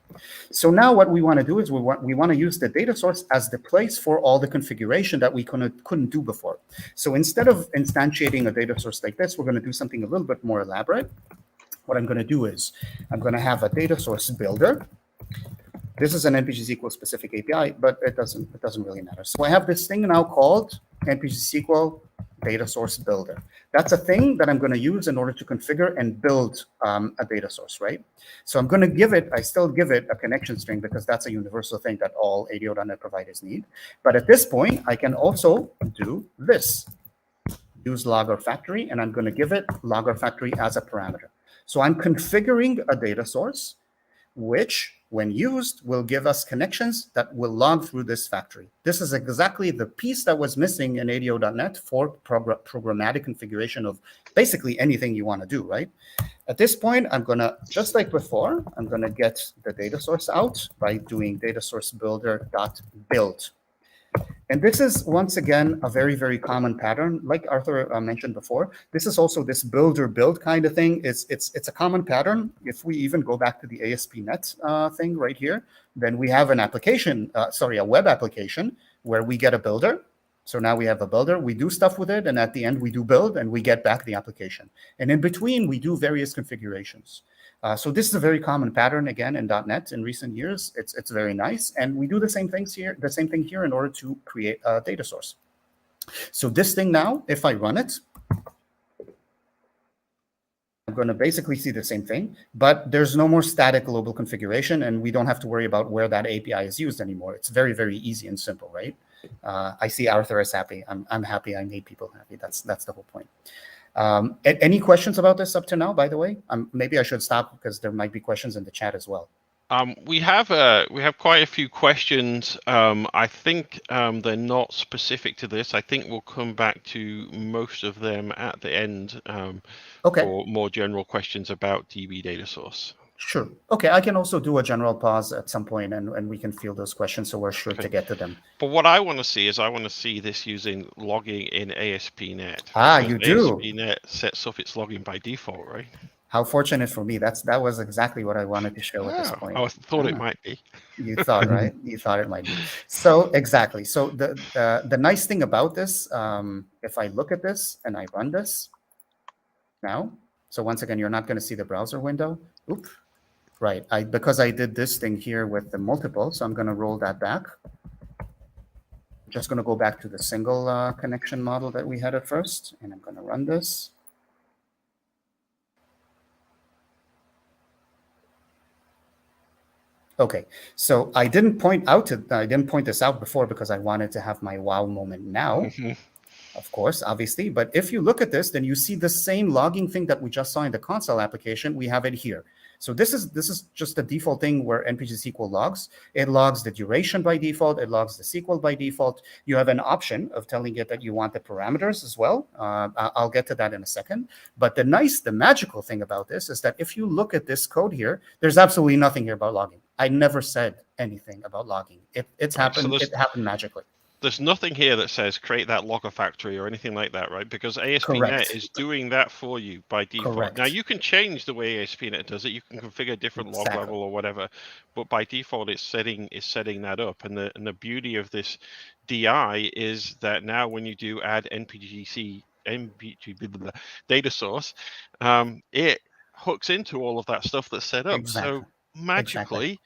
So now what we want to do is we want to use the data source as the place for all the configuration that we couldn't do before. So instead of instantiating a data source like this, we're going to do something a little bit more elaborate. What I'm going to do is I'm going to have a data source builder. This is an Npg Sql specific API, but it doesn't really matter. So I have this thing now called Npg Sql Data Source Builder. That's a thing that I'm going to use in order to configure and build a data source, right? So I'm going to give it, I still give it a connection string because that's a universal thing that all ADO.NET providers need. But at this point, I can also do this. Use logger factory, and I'm going to give it logger factory as a parameter. So I'm configuring a data source which when used, will give us connections that will log through this factory. This is exactly the piece that was missing in ADO.NET for programmatic configuration of basically anything you want to do, right? At this point, I'm going to, just like before, I'm going to get the data source out by doing datasource builder.build. And this is, once again, a very, very common pattern. Like Arthur mentioned before, this is also this builder build kind of thing. It's a common pattern. If we even go back to the Asp Net thing right here, then we have an application, a web application where we get a builder. So now we have a builder, we do stuff with it, and at the end we do build, and we get back the application. And in between, we do various configurations. So this is a very common pattern, again, in .NET in recent years. It's very nice, and we do the same thing here in order to create a data source. So this thing now, if I run it, I'm going to basically see the same thing, but there's no more static global configuration, and we don't have to worry about where that API is used anymore. It's very, very easy and simple, right? I see Arthur is happy. I'm happy. I made people happy. That's the whole point. Any questions about this up to now, by the way? Maybe I should stop because there might be questions in the chat as well. We have quite a few questions. I think they're not specific to this. I think we'll come back to most of them at the end for more general questions about DbDataSource. Sure. Okay, I can also do a general pause at some point, and we can field those questions, so we're sure to get to them. But what I want to see is this using logging in ASP.NET. You do. ASP.NET sets up its logging by default, right? How fortunate for me. That was exactly what I wanted to show at this point. I thought it might be. You thought, right? You thought it might be. So exactly. So the nice thing about this, if I look at this and I run this now, so once again, you're not going to see the browser window. Oops. Right, because I did this thing here with the multiple, so I'm going to roll that back. I'm just going to go back to the single connection model that we had at first, and I'm going to run this. Okay, so I didn't point this out before because I wanted to have my wow moment now. Of course, obviously, but if you look at this, then you see the same logging thing that we just saw in the console application. We have it here. So this is just the default thing where Npg Sql logs. It logs the duration by default. It logs the SQL by default. You have an option of telling it that you want the parameters as well. I'll get to that in a second. But the magical thing about this is that if you look at this code here, there's absolutely nothing here about logging. I never said anything about logging. It happened magically. There's nothing here that says create that logger factory or anything like that, right? Because ASP.NET is doing that for you by default. Correct. Now, you can change the way ASP.NET does it. You can configure different log level or whatever, but by default, it's setting that up. And the beauty of this DI is that now when you do add Npg data source, it hooks into all of that stuff that's set up. Exactly. So magically,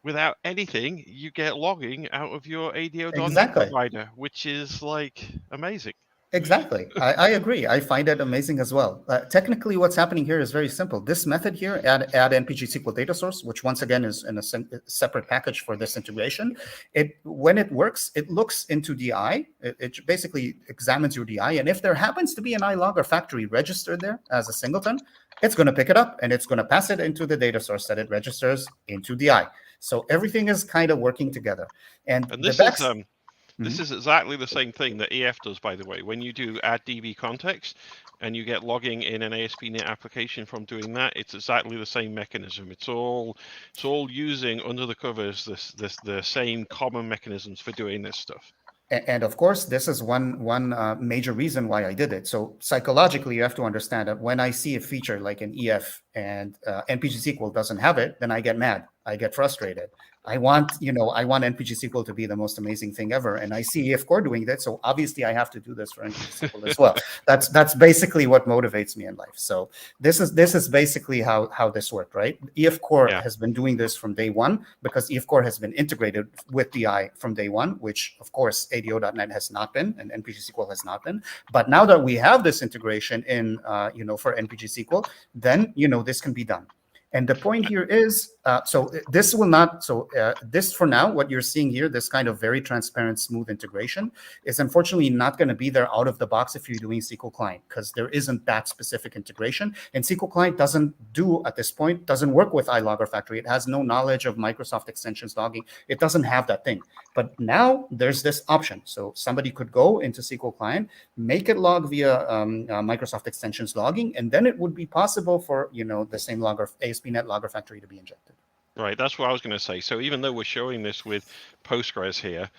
without anything, you get logging out of your ADO.NET provider, which is like amazing. Exactly. I agree. I find it amazing as well. Technically, what's happening here is very simple. This method here, add Npg Sql Data Source, which once again is in a separate package for this integration. When it works, it looks into DI. It basically examines your DI. And if there happens to be an iLogger factory registered there as a singleton, it's going to pick it up and it's going to pass it into the data source that it registers into DI. So everything is kind of working together. And this is exactly the same thing that EF does, by the way. When you do add DB context and you get logging in an ASP.NET application from doing that, it's exactly the same mechanism. It's all using under the covers the same common mechanisms for doing this stuff. And of course, this is one major reason why I did it. So psychologically, you have to understand that when I see a feature like an EF and Npg Sql doesn't have it, then I get mad. I get frustrated. I want Npg Sql to be the most amazing thing ever, and I see EF Core doing that, so obviously I have to do this for Npg Sql as well. That's basically what motivates me in life. So this is basically how this worked, right? EF Core has been doing this from day one because EF Core has been integrated with DI from day one, which of course ADO.NET has not been, and Npg Sql has not been. But now that we have this integration in for Npg Sql, then this can be done. And the point here is So this will not, so this for now, what you're seeing here, this kind of very transparent, smooth integration is unfortunately not going to be there out of the box if you're doing SQL Client, because there isn't that specific integration. And SQL Client doesn't at this point, doesn't work with iLogger Factory. It has no knowledge of Microsoft extensions logging. It doesn't have that thing. But now there's this option. So somebody could go into SQL Client, make it log via Microsoft extensions logging, and then it would be possible for, the same logger, Asp Net Logger Factory to be injected. Right, that's what I was going to say. So even though we're showing this with Postgres here,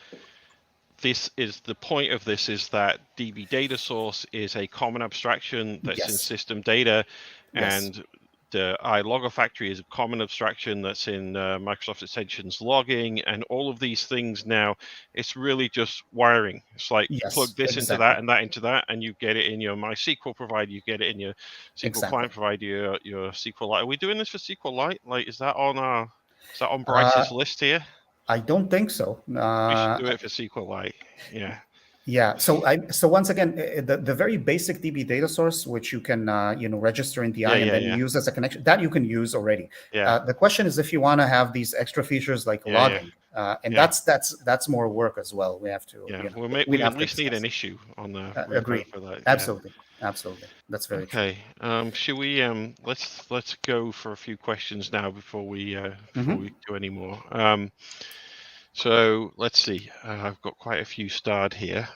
this is the point of this is that DbDataSource is a common abstraction that's in System.Data, and the iLogger Factory is a common abstraction that's in Microsoft Extensions logging, and all of these things now, it's really just wiring. It's like plug this into that and that into that, and you get it in your MySQL provider, you get it in your SQL Client provider, your SQLite. Are we doing this for SQLite? Like, is that on Bryce's list here? I don't think so. We should do it for SQLite. Yeah. Yeah. So once again, the very basic DbDataSource, which you can register in DI and then use as a connection, that you can use already. Yeah. The question is if you want to have these extra features like logging, and that's more work as well. We have to. Yeah. We at least need an issue on the agree for that. Absolutely. Absolutely. That's very true. Should we let's go for a few questions now before we do any more. So let's see. I've got quite a few starred here.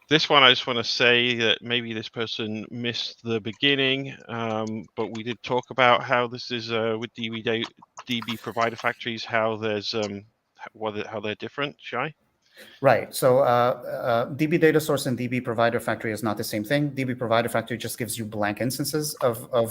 This one I just want to say that maybe this person missed the beginning, but we did talk about how this is with DB provider factories, how there's how they're different. Shay? Right. So DbDataSource and DB Provider Factory is not the same thing. DB Provider Factory just gives you blank instances of a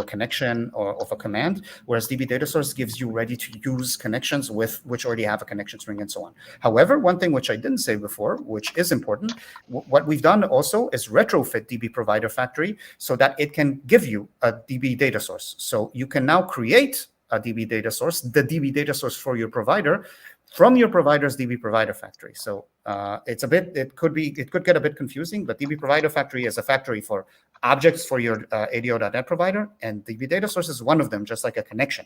connection or of a command, whereas DbDataSource gives you ready-to-use connections which already have a connection string and so on. However, one thing which I didn't say before, which is important, what we've done also is retrofit DB Provider Factory so that it can give you a DbDataSource. So you can now create a DbDataSource, the DbDataSource for your provider, from your provider's DB Provider Factory. So it could get a bit confusing, but DB Provider Factory is a factory for objects for your ADO.NET provider, and DbDataSource is one of them, just like a connection.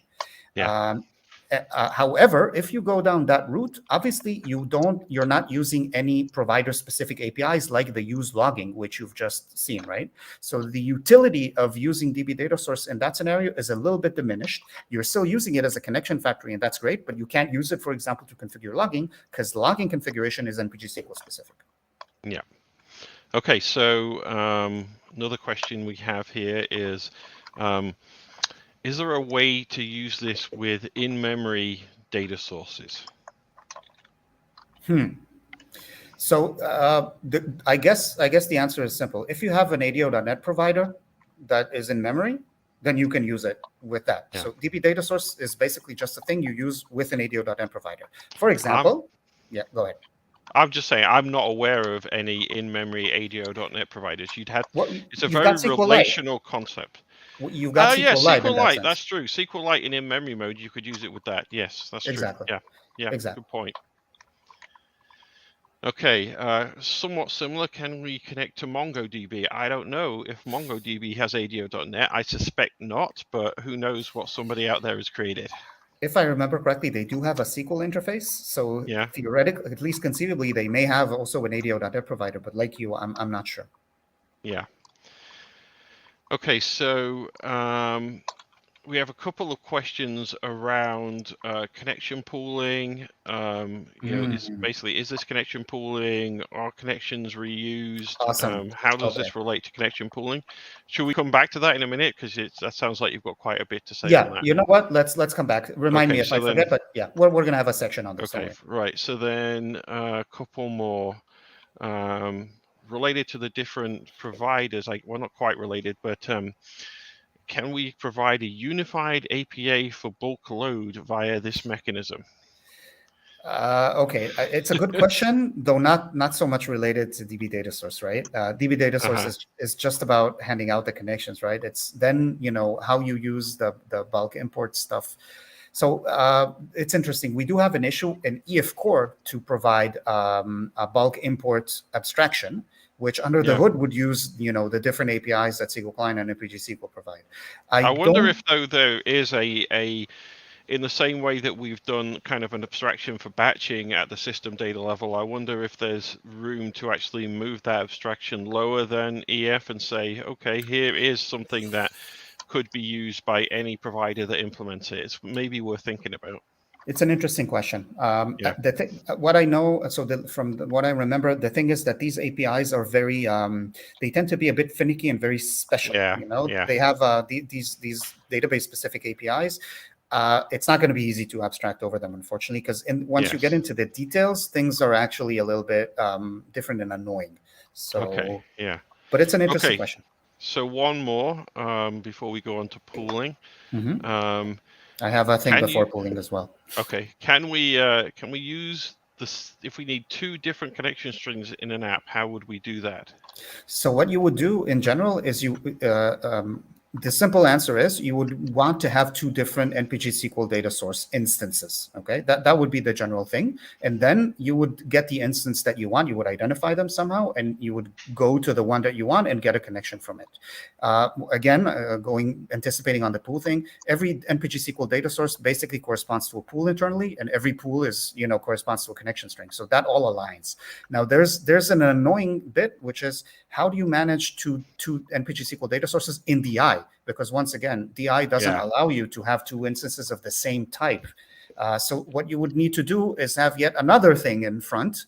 Yeah. However, if you go down that route, obviously you're not using any provider-specific APIs like the use logging, which you've just seen, right? So the utility of using DbDataSource in that scenario is a little bit diminished. You're still using it as a connection factory, and that's great, but you can't use it, for example, to configure logging, because logging configuration is Npg Sql specific. Yeah. Okay, so another question we have here is there a way to use this with in-memory data sources? So I guess the answer is simple. If you have an ADO.NET provider that is in memory, then you can use it with that. Yeah. So DbDataSource is basically just a thing you use with an ADO.NET provider. For example, go ahead. I'm just saying, I'm not aware of any in-memory ADO.NET providers. It's a very relational concept. You've got SQLite. SQLite, that's true. SQLite in memory mode, you could use it with that. Yes, that's exactly true. Yeah, exactly. Good point. Okay, somewhat similar. Can we connect to MongoDB? I don't know if MongoDB has ADO.NET. I suspect not, but who knows what somebody out there has created. If I remember correctly, they do have a SQL interface. So theoretically, at least conceivably, they may have also an ADO.NET provider, but like you, I'm not sure. Yeah. Okay, so we have a couple of questions around connection pooling. Is this connection pooling? Are connections reused? Awesome. How does this relate to connection pooling? Should we come back to that in a minute? Because that sounds like you've got quite a bit to say on that. You know what? Let's come back. Remind me if I forget, but we're going to have a section on this. Okay, right. So then a couple more. Related to the different providers, not quite related, but can we provide a unified APA for bulk load via this mechanism? Okay, it's a good question, though not so much related to DbDataSource, right? DbDataSource is just about handing out the connections, right? It's then how you use the bulk import stuff. So it's interesting. We do have an issue in EF Core to provide a bulk import abstraction, which under the Yeah. hood would use, the different APIs that SQL Client and Npg Sql provide. I wonder don't- if there is a in the same way that we've done kind of an abstraction for batching at the system data level, I wonder if there's room to actually move that abstraction lower than EF and say, okay, here is something that could be used by any provider that implements it. It's maybe worth thinking about. It's an interesting question. Yeah. What I know, what I remember, the thing is that these APIs are very, they tend to be a bit finicky and very special. Yeah, yeah. They have these database specific APIs. It's not going to be easy to abstract over them, unfortunately, because once you get into the details, things are actually a little bit different and annoying. So, okay, yeah. But it's an interesting question. So one more before we go on to pooling. Mm-hmm. I have a thing before pooling as well. Okay, can we use this if we need two different connection strings in an app? How would we do that? So what you would do in general is the simple answer is you would want to have two different Npg Sql data source instances. Okay, that would be the general thing, and then you would get the instance that you want. You would identify them somehow, and you would go to the one that you want and get a connection from it. Again, anticipating on the pool thing, every Npg Sql data source basically corresponds to a pool internally, and every pool is corresponds to a connection string. So that all aligns. Now there's an annoying bit, which is how do you manage two Npg Sql data sources in DI? Because once again, DI doesn't allow you to have two instances of the same type. So what you would need to do is have yet another thing in front,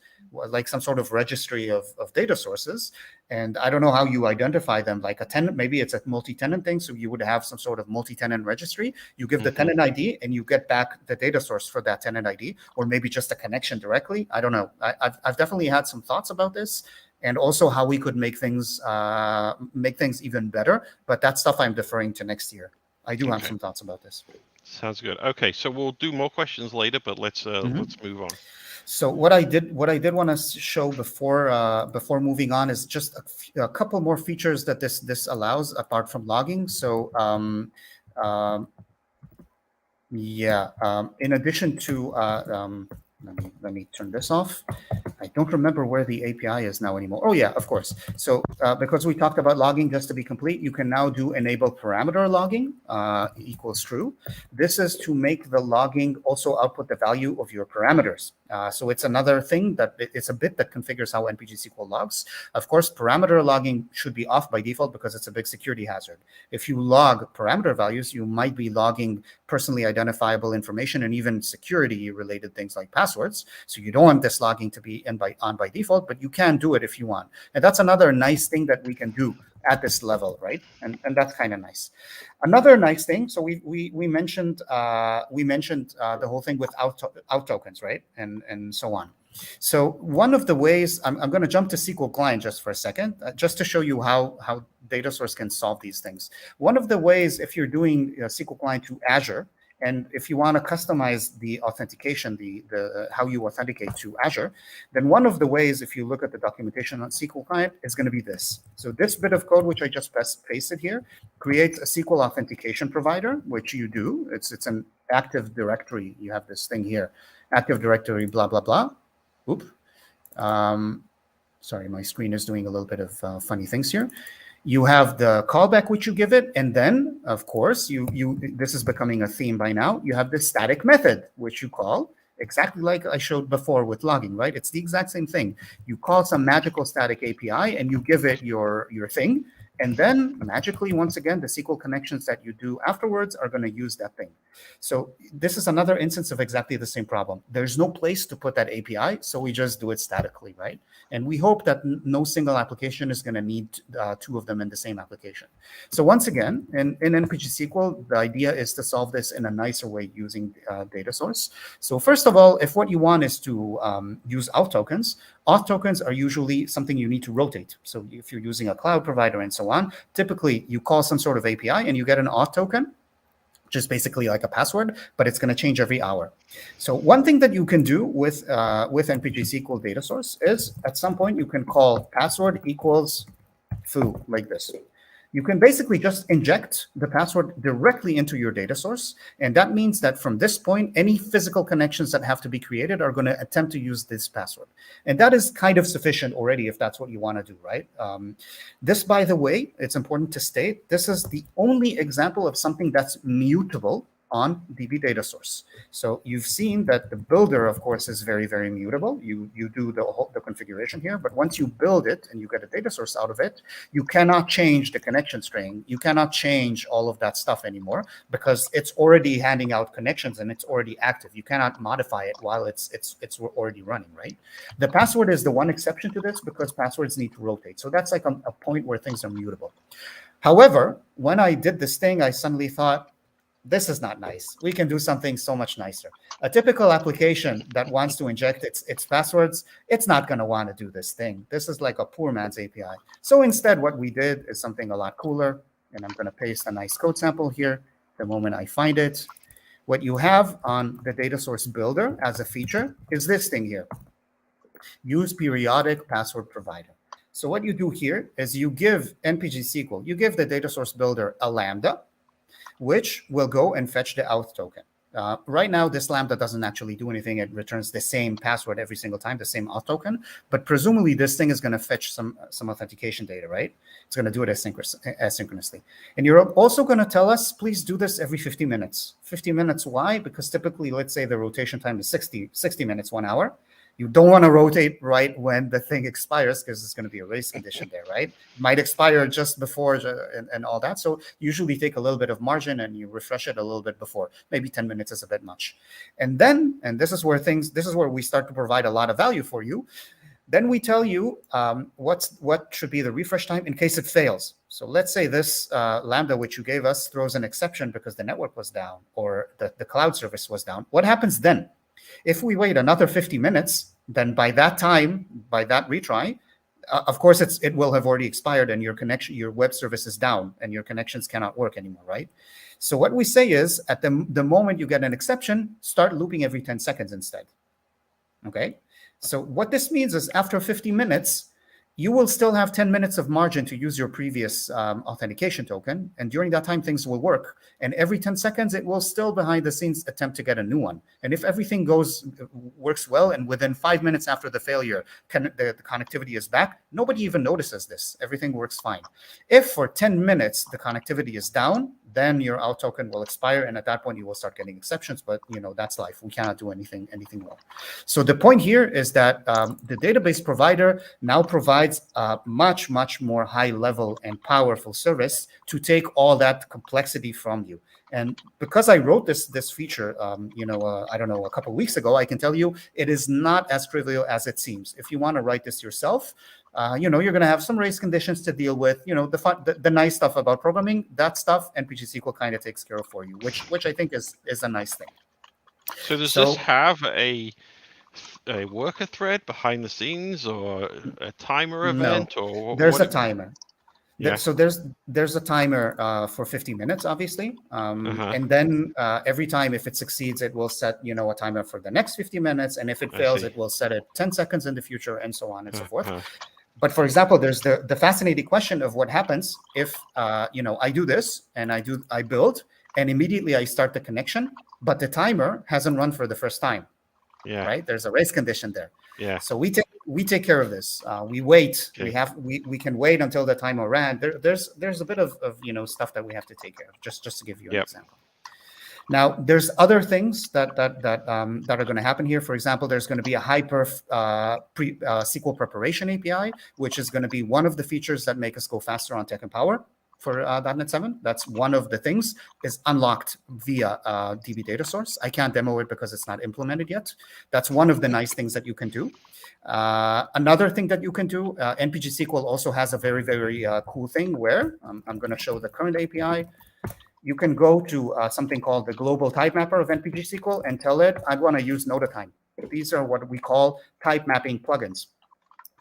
like some sort of registry of data sources. And I don't know how you identify them, like a tenant, maybe it's a multi-tenant thing. So you would have some sort of multi-tenant registry. You give the tenant ID and you get back the data source for that tenant ID, or maybe just a connection directly. I don't know. I've definitely had some thoughts about this, and also how we could make things even better. But that stuff I'm deferring to next year. I do have some thoughts about this. Sounds good. Okay, so we'll do more questions later, but let's move on. So what I did want to show before moving on is just a couple more features that this allows apart from logging. So in addition to let me turn this off. I don't remember where the API is now anymore. Oh yeah, of course. So because we talked about logging, just to be complete, you can now do enable parameter logging equals true. This is to make the logging also output the value of your parameters. So it's another thing that it's a bit that configures how Npg Sql logs. Of course, parameter logging should be off by default because it's a big security hazard. If you log parameter values, you might be logging personally identifiable information and even security related things like passwords. So you don't want this logging to be on by default, but you can do it if you want. And that's another nice thing that we can do at this level, right? And that's kind of nice. Another nice thing. So we mentioned the whole thing with auth tokens, right? And so on. So one of the ways I'm going to jump to SQL Client just for a second, just to show you how data source can solve these things. One of the ways, if you're doing SQL Client to Azure, and if you want to customize the authentication, the how you authenticate to Azure, then one of the ways, if you look at the documentation on SQL Client, is going to be this. So this bit of code, which I just pasted here, creates a SQL authentication provider, which you do. It's an Active Directory. You have this thing here, Active Directory, blah, blah, blah. Oop. Sorry, my screen is doing a little bit of funny things here. You have the callback which you give it, and then, of course, this is becoming a theme by now. You have this static method which you call exactly like I showed before with logging, right? It's the exact same thing. You call some magical static API and you give it your thing, and then magically, once again, the SQL connections that you do afterwards are going to use that thing. So this is another instance of exactly the same problem. There's no place to put that API, so we just do it statically, right? And we hope that no single application is going to need two of them in the same application. So once again, in Npg Sql, the idea is to solve this in a nicer way using data source. So first of all, if what you want is to use auth tokens are usually something you need to rotate. So if you're using a cloud provider and so on, typically you call some sort of API and you get an auth token, which is basically like a password, but it's going to change every hour. So one thing that you can do with Npg Sql data source is at some point you can call password equals foo like this. You can basically just inject the password directly into your data source. And that means that from this point, any physical connections that have to be created are going to attempt to use this password. And that is kind of sufficient already if that's what you want to do, right? This, by the way, it's important to state, this is the only example of something that's mutable on DbDataSource. So you've seen that the builder, of course, is very, very mutable. You do the configuration here, but once you build it and you get a data source out of it, you cannot change the connection string. You cannot change all of that stuff anymore because it's already handing out connections and it's already active. You cannot modify it while it's already running, right? The password is the one exception to this because passwords need to rotate. So that's like a point where things are mutable. However, when I did this thing, I suddenly thought, this is not nice. We can do something so much nicer. A typical application that wants to inject its passwords, it's not going to want to do this thing. This is like a poor man's API. So instead, what we did is something a lot cooler. And I'm going to paste a nice code sample here the moment I find it. What you have on the data source builder as a feature is this thing here. Use periodic password provider. So what you do here is you give Npg Sql, you give the data source builder a Lambda, which will go and fetch the auth token. Right now, this Lambda doesn't actually do anything. It returns the same password every single time, the same auth token. But presumably, this thing is going to fetch some authentication data, right? It's going to do it asynchronously. And you're also going to tell us, please do this every 50 minutes. 50 minutes, why? Because typically, let's say the rotation time is 60 minutes, 1 hour. You don't want to rotate right when the thing expires because it's going to be a race condition there, right? It might expire just before and all that. So usually take a little bit of margin and you refresh it a little bit before. Maybe 10 minutes is a bit much. And then, and this is where we start to provide a lot of value for you. Then we tell you what should be the refresh time in case it fails. So let's say this Lambda, which you gave us, throws an exception because the network was down or the cloud service was down. What happens then? If we wait another 50 minutes, then by that time, by that retry, of course, it will have already expired and your web service is down and your connections cannot work anymore, right? So what we say is at the moment you get an exception, start looping every 10 seconds instead, okay? So what this means is after 50 minutes, you will still have 10 minutes of margin to use your previous authentication token. And during that time, things will work. And every 10 seconds, it will still behind the scenes attempt to get a new one. And if everything works well, and within 5 minutes after the failure, the connectivity is back, nobody even notices this. Everything works fine. If for 10 minutes, the connectivity is down, then your auth token will expire. And at that point, you will start getting exceptions. But that's life. We cannot do anything more. So the point here is that the database provider now provides a much, much more high level and powerful service to take all that complexity from you. And because I wrote this feature, I don't know, a couple of weeks ago, I can tell you it is not as trivial as it seems. If you want to write this yourself, you're going to have some race conditions to deal with. The nice stuff about programming, that stuff Npg Sql kind of takes care of for you, which I think is a nice thing. So does this have a worker thread behind the scenes or a timer event? No, or there's a timer. Yeah. So there's a timer for 50 minutes, obviously. And then every time if it succeeds, it will set, a timer for the next 50 minutes. And if it fails, it will set it 10 seconds in the future and so on and so forth. But for example, there's the fascinating question of what happens if, I do this and I build and immediately I start the connection, but the timer hasn't run for the first time. Yeah. Right. There's a race condition there. Yeah. So we take care of this. We wait. Okay. We can wait until the timer ran. There's a bit of stuff that we have to take care of. Just to give you an example. Now there's other things that are going to happen here. For example, there's going to be a hyperf SQL preparation API, which is going to be one of the features that make us go faster on Tech and Power. For .NET 7, that's one of the things is unlocked via DbDataSource. I can't demo it because it's not implemented yet. That's one of the nice things that you can do. Another thing that you can do, Npg Sql also has a very, very cool thing where I'm going to show the current API. You can go to something called the global type mapper of Npg Sql and tell it, I want to use Notatime. These are what we call type mapping plugins.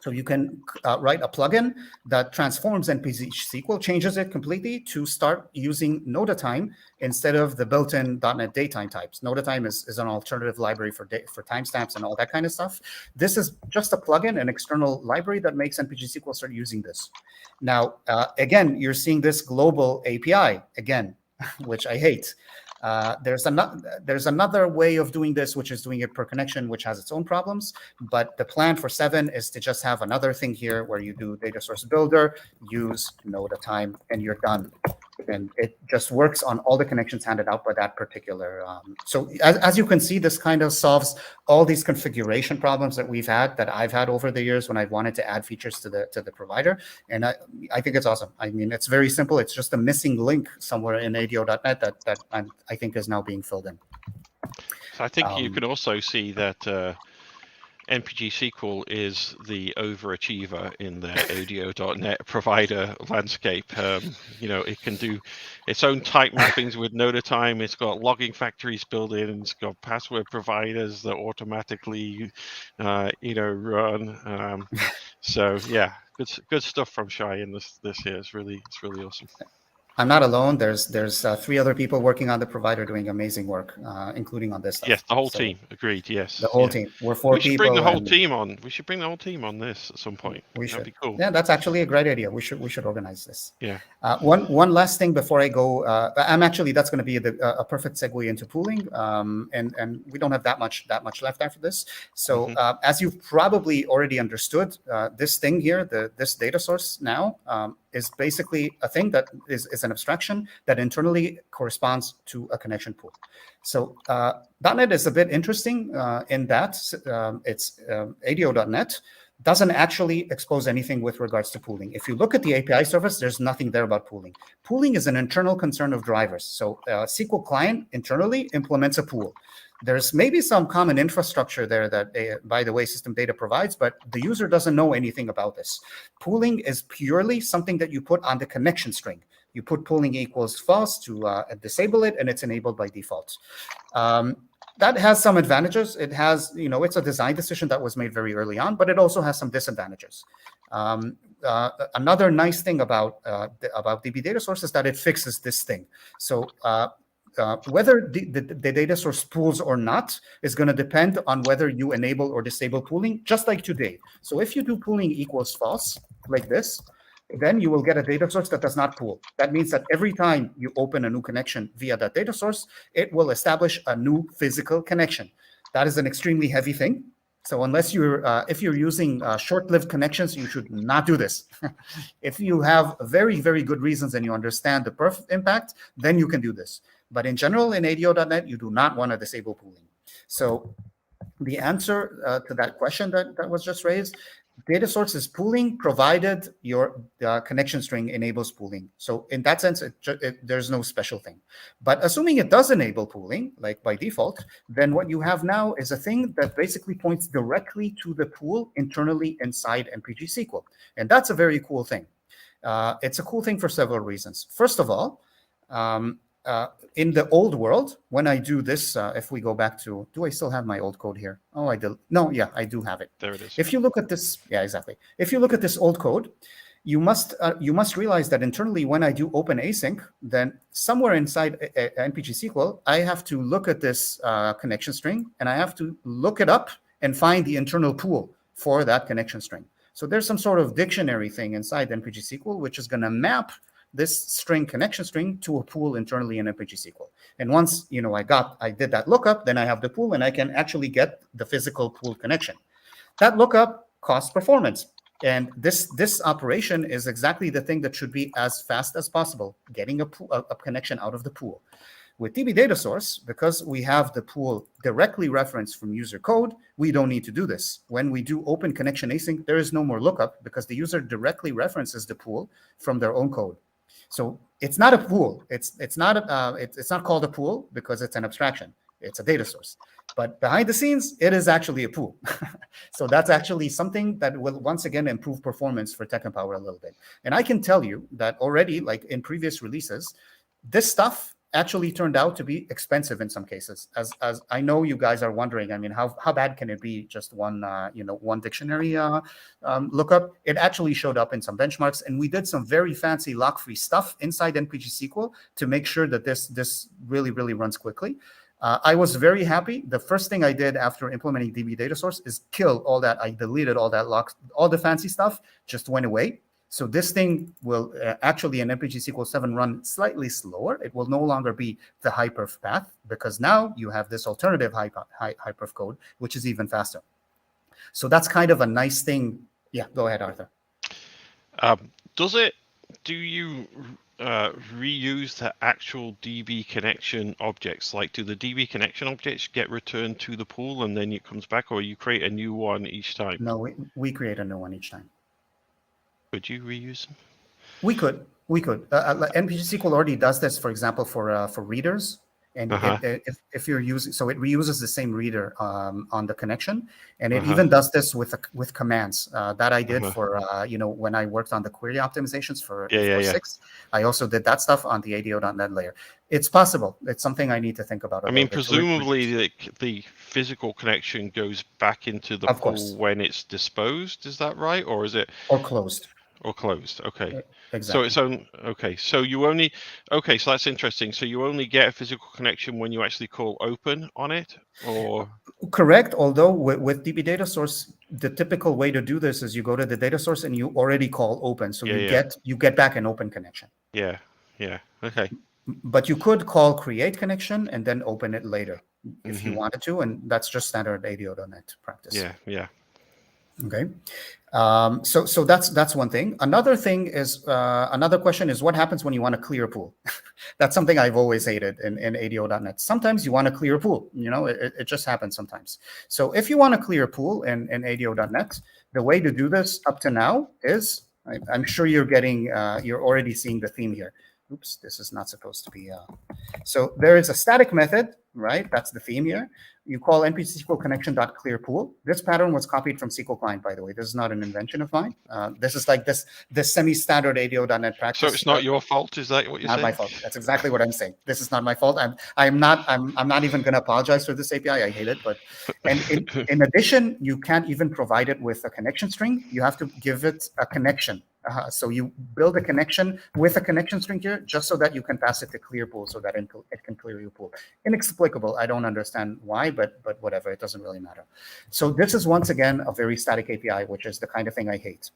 So you can write a plugin that transforms Npg Sql, changes it completely to start using Notatime instead of the built-in .NET datetime types. Notatime is an alternative library for timestamps and all that kind of stuff. This is just a plugin, an external library that makes Npg Sql start using this. Now, again, you're seeing this global API again, which I hate. There's another way of doing this, which is doing it per connection, which has its own problems. But the plan for 7 is to just have another thing here where you do data source builder, use Notatime, and you're done. And it just works on all the connections handed out by that particular. So as you can see, this kind of solves all these configuration problems that I've had over the years when I've wanted to add features to the provider. And I think it's awesome. I mean, it's very simple. It's just a missing link somewhere in ADO.NET that I think is now being filled in. So I think you can also see that Npg Sql is the overachiever in their ADO.NET provider landscape. It can do its own type mappings with Notatime. It's got logging factories built in. It's got password providers that automatically, run. So yeah, good stuff from Shay in this here. It's really awesome. I'm not alone. There's 3 other people working on the provider doing amazing work, including on this stuff. Yes, the whole team. Agreed. Yes, the whole team. We're 4 people. We should bring the whole team on. We should bring the whole team on this at some point. That'd be cool. Yeah, that's actually a great idea. We should organize this. Yeah. One last thing before I go. That's going to be a perfect segue into pooling. And we don't have that much left after this. So as you've probably already understood, this thing here, this data source now. Is basically a thing that is an abstraction that internally corresponds to a connection pool. So .NET is a bit interesting in that it's ADO.NET doesn't actually expose anything with regards to pooling. If you look at the API service, there's nothing there about pooling. Pooling is an internal concern of drivers. So SQL client internally implements a pool. There's maybe some common infrastructure there that, by the way, System.Data provides, but the user doesn't know anything about this. Pooling is purely something that you put on the connection string. You put pooling equals false to disable it, and it's enabled by default. That has some advantages. It has, it's a design decision that was made very early on, but it also has some disadvantages. Another nice thing about DbDataSource is that it fixes this thing. So whether the data source pools or not is going to depend on whether you enable or disable pooling, just like today. So if you do pooling equals false, like this, then you will get a data source that does not pool. That means that every time you open a new connection via that data source, it will establish a new physical connection. That is an extremely heavy thing. So unless if you're using short-lived connections, you should not do this. If you have very, very good reasons and you understand the perf impact, then you can do this. But in general, in ADO.NET, you do not want to disable pooling. So the answer to that question that was just raised, data source is pooling provided your connection string enables pooling. So in that sense, there's no special thing. But assuming it does enable pooling, like by default, then what you have now is a thing that basically points directly to the pool internally inside Npg Sql. And that's a very cool thing. It's a cool thing for several reasons. First of all, in the old world, when I do this, if we go back to, do I still have my old code here? Oh, I do. No, yeah, I do have it. There it is. If you look at this, yeah, exactly. If you look at this old code, you must realize that internally, when I do open async, then somewhere inside Npg Sql, I have to look at this connection string, and I have to look it up and find the internal pool for that connection string. So there's some sort of dictionary thing inside Npg Sql, which is going to map this string connection string to a pool internally in Npg Sql. And once I did that lookup, then I have the pool and I can actually get the physical pool connection. That lookup costs performance. And this operation is exactly the thing that should be as fast as possible, getting a connection out of the pool. With DbDataSource, because we have the pool directly referenced from user code, we don't need to do this. When we do open connection async, there is no more lookup because the user directly references the pool from their own code. So it's not a pool. It's not called a pool because it's an abstraction. It's a data source. But behind the scenes, it is actually a pool. So that's actually something that will once again improve performance for Tech Empower a little bit. And I can tell you that already, like in previous releases, this stuff actually turned out to be expensive in some cases. As I know you guys are wondering, I mean, how bad can it be? Just one one dictionary lookup. It actually showed up in some benchmarks, and we did some very fancy lock-free stuff inside Npg Sql to make sure that this really runs quickly. I was very happy. The first thing I did after implementing DbDataSource is kill all that. I deleted all that lock, all the fancy stuff just went away. So this thing will actually in Npg Sql 7 run slightly slower. It will no longer be the hyperf path because now you have this alternative hyperf code, which is even faster. So that's kind of a nice thing. Yeah, go ahead, Arthur. Do you reuse the actual DB connection objects? Like, do the DB connection objects get returned to the pool and then it comes back, or you create a new one each time? No, we create a new one each time. Could you reuse them? We could. Npg Sql already does this, for example, for readers. And if you're using, so it reuses the same reader on the connection, and it even does this with commands that I did for when I worked on the query optimizations for 6. I also did that stuff on the ADO.NET layer. It's possible. It's something I need to think about. I mean, presumably the physical connection goes back into the pool when it's disposed. Is that right, or is it closed? Or closed. Okay. Exactly. So it's on. Okay. So you only. Okay. So that's interesting. So you only get a physical connection when you actually call open on it, or correct. Although with DbDataSource, the typical way to do this is you go to the data source and you already call open, so you get back an open connection. Yeah. Okay. But you could call create connection and then open it later if you wanted to, and that's just standard ADO.NET practice. Yeah. Okay. So that's one thing. Another thing is another question is what happens when you want to clear a pool? That's something I've always hated in ADO.NET. Sometimes you want to clear a pool. It just happens sometimes. So if you want to clear a pool in ADO.NET, the way to do this up to now is I'm sure you're already seeing the theme here. Oops, this is not supposed to be. So there is a static method, right? That's the theme here. You call npg SQL connection.clearPool. This pattern was copied from SQL Client, by the way. This is not an invention of mine. This is like this semi-standard ADO.NET practice. So it's not your fault, is that what you're saying? Not my fault. That's exactly what I'm saying. This is not my fault. I'm not even going to apologize for this API. I hate it. But in addition, you can't even provide it with a connection string. You have to give it a connection. So you build a connection with a connection string here, just so that you can pass it to clearpool, so that it can clear your pool. Inexplicable. I don't understand why, but whatever. It doesn't really matter. So this is once again a very static API, which is the kind of thing I hate.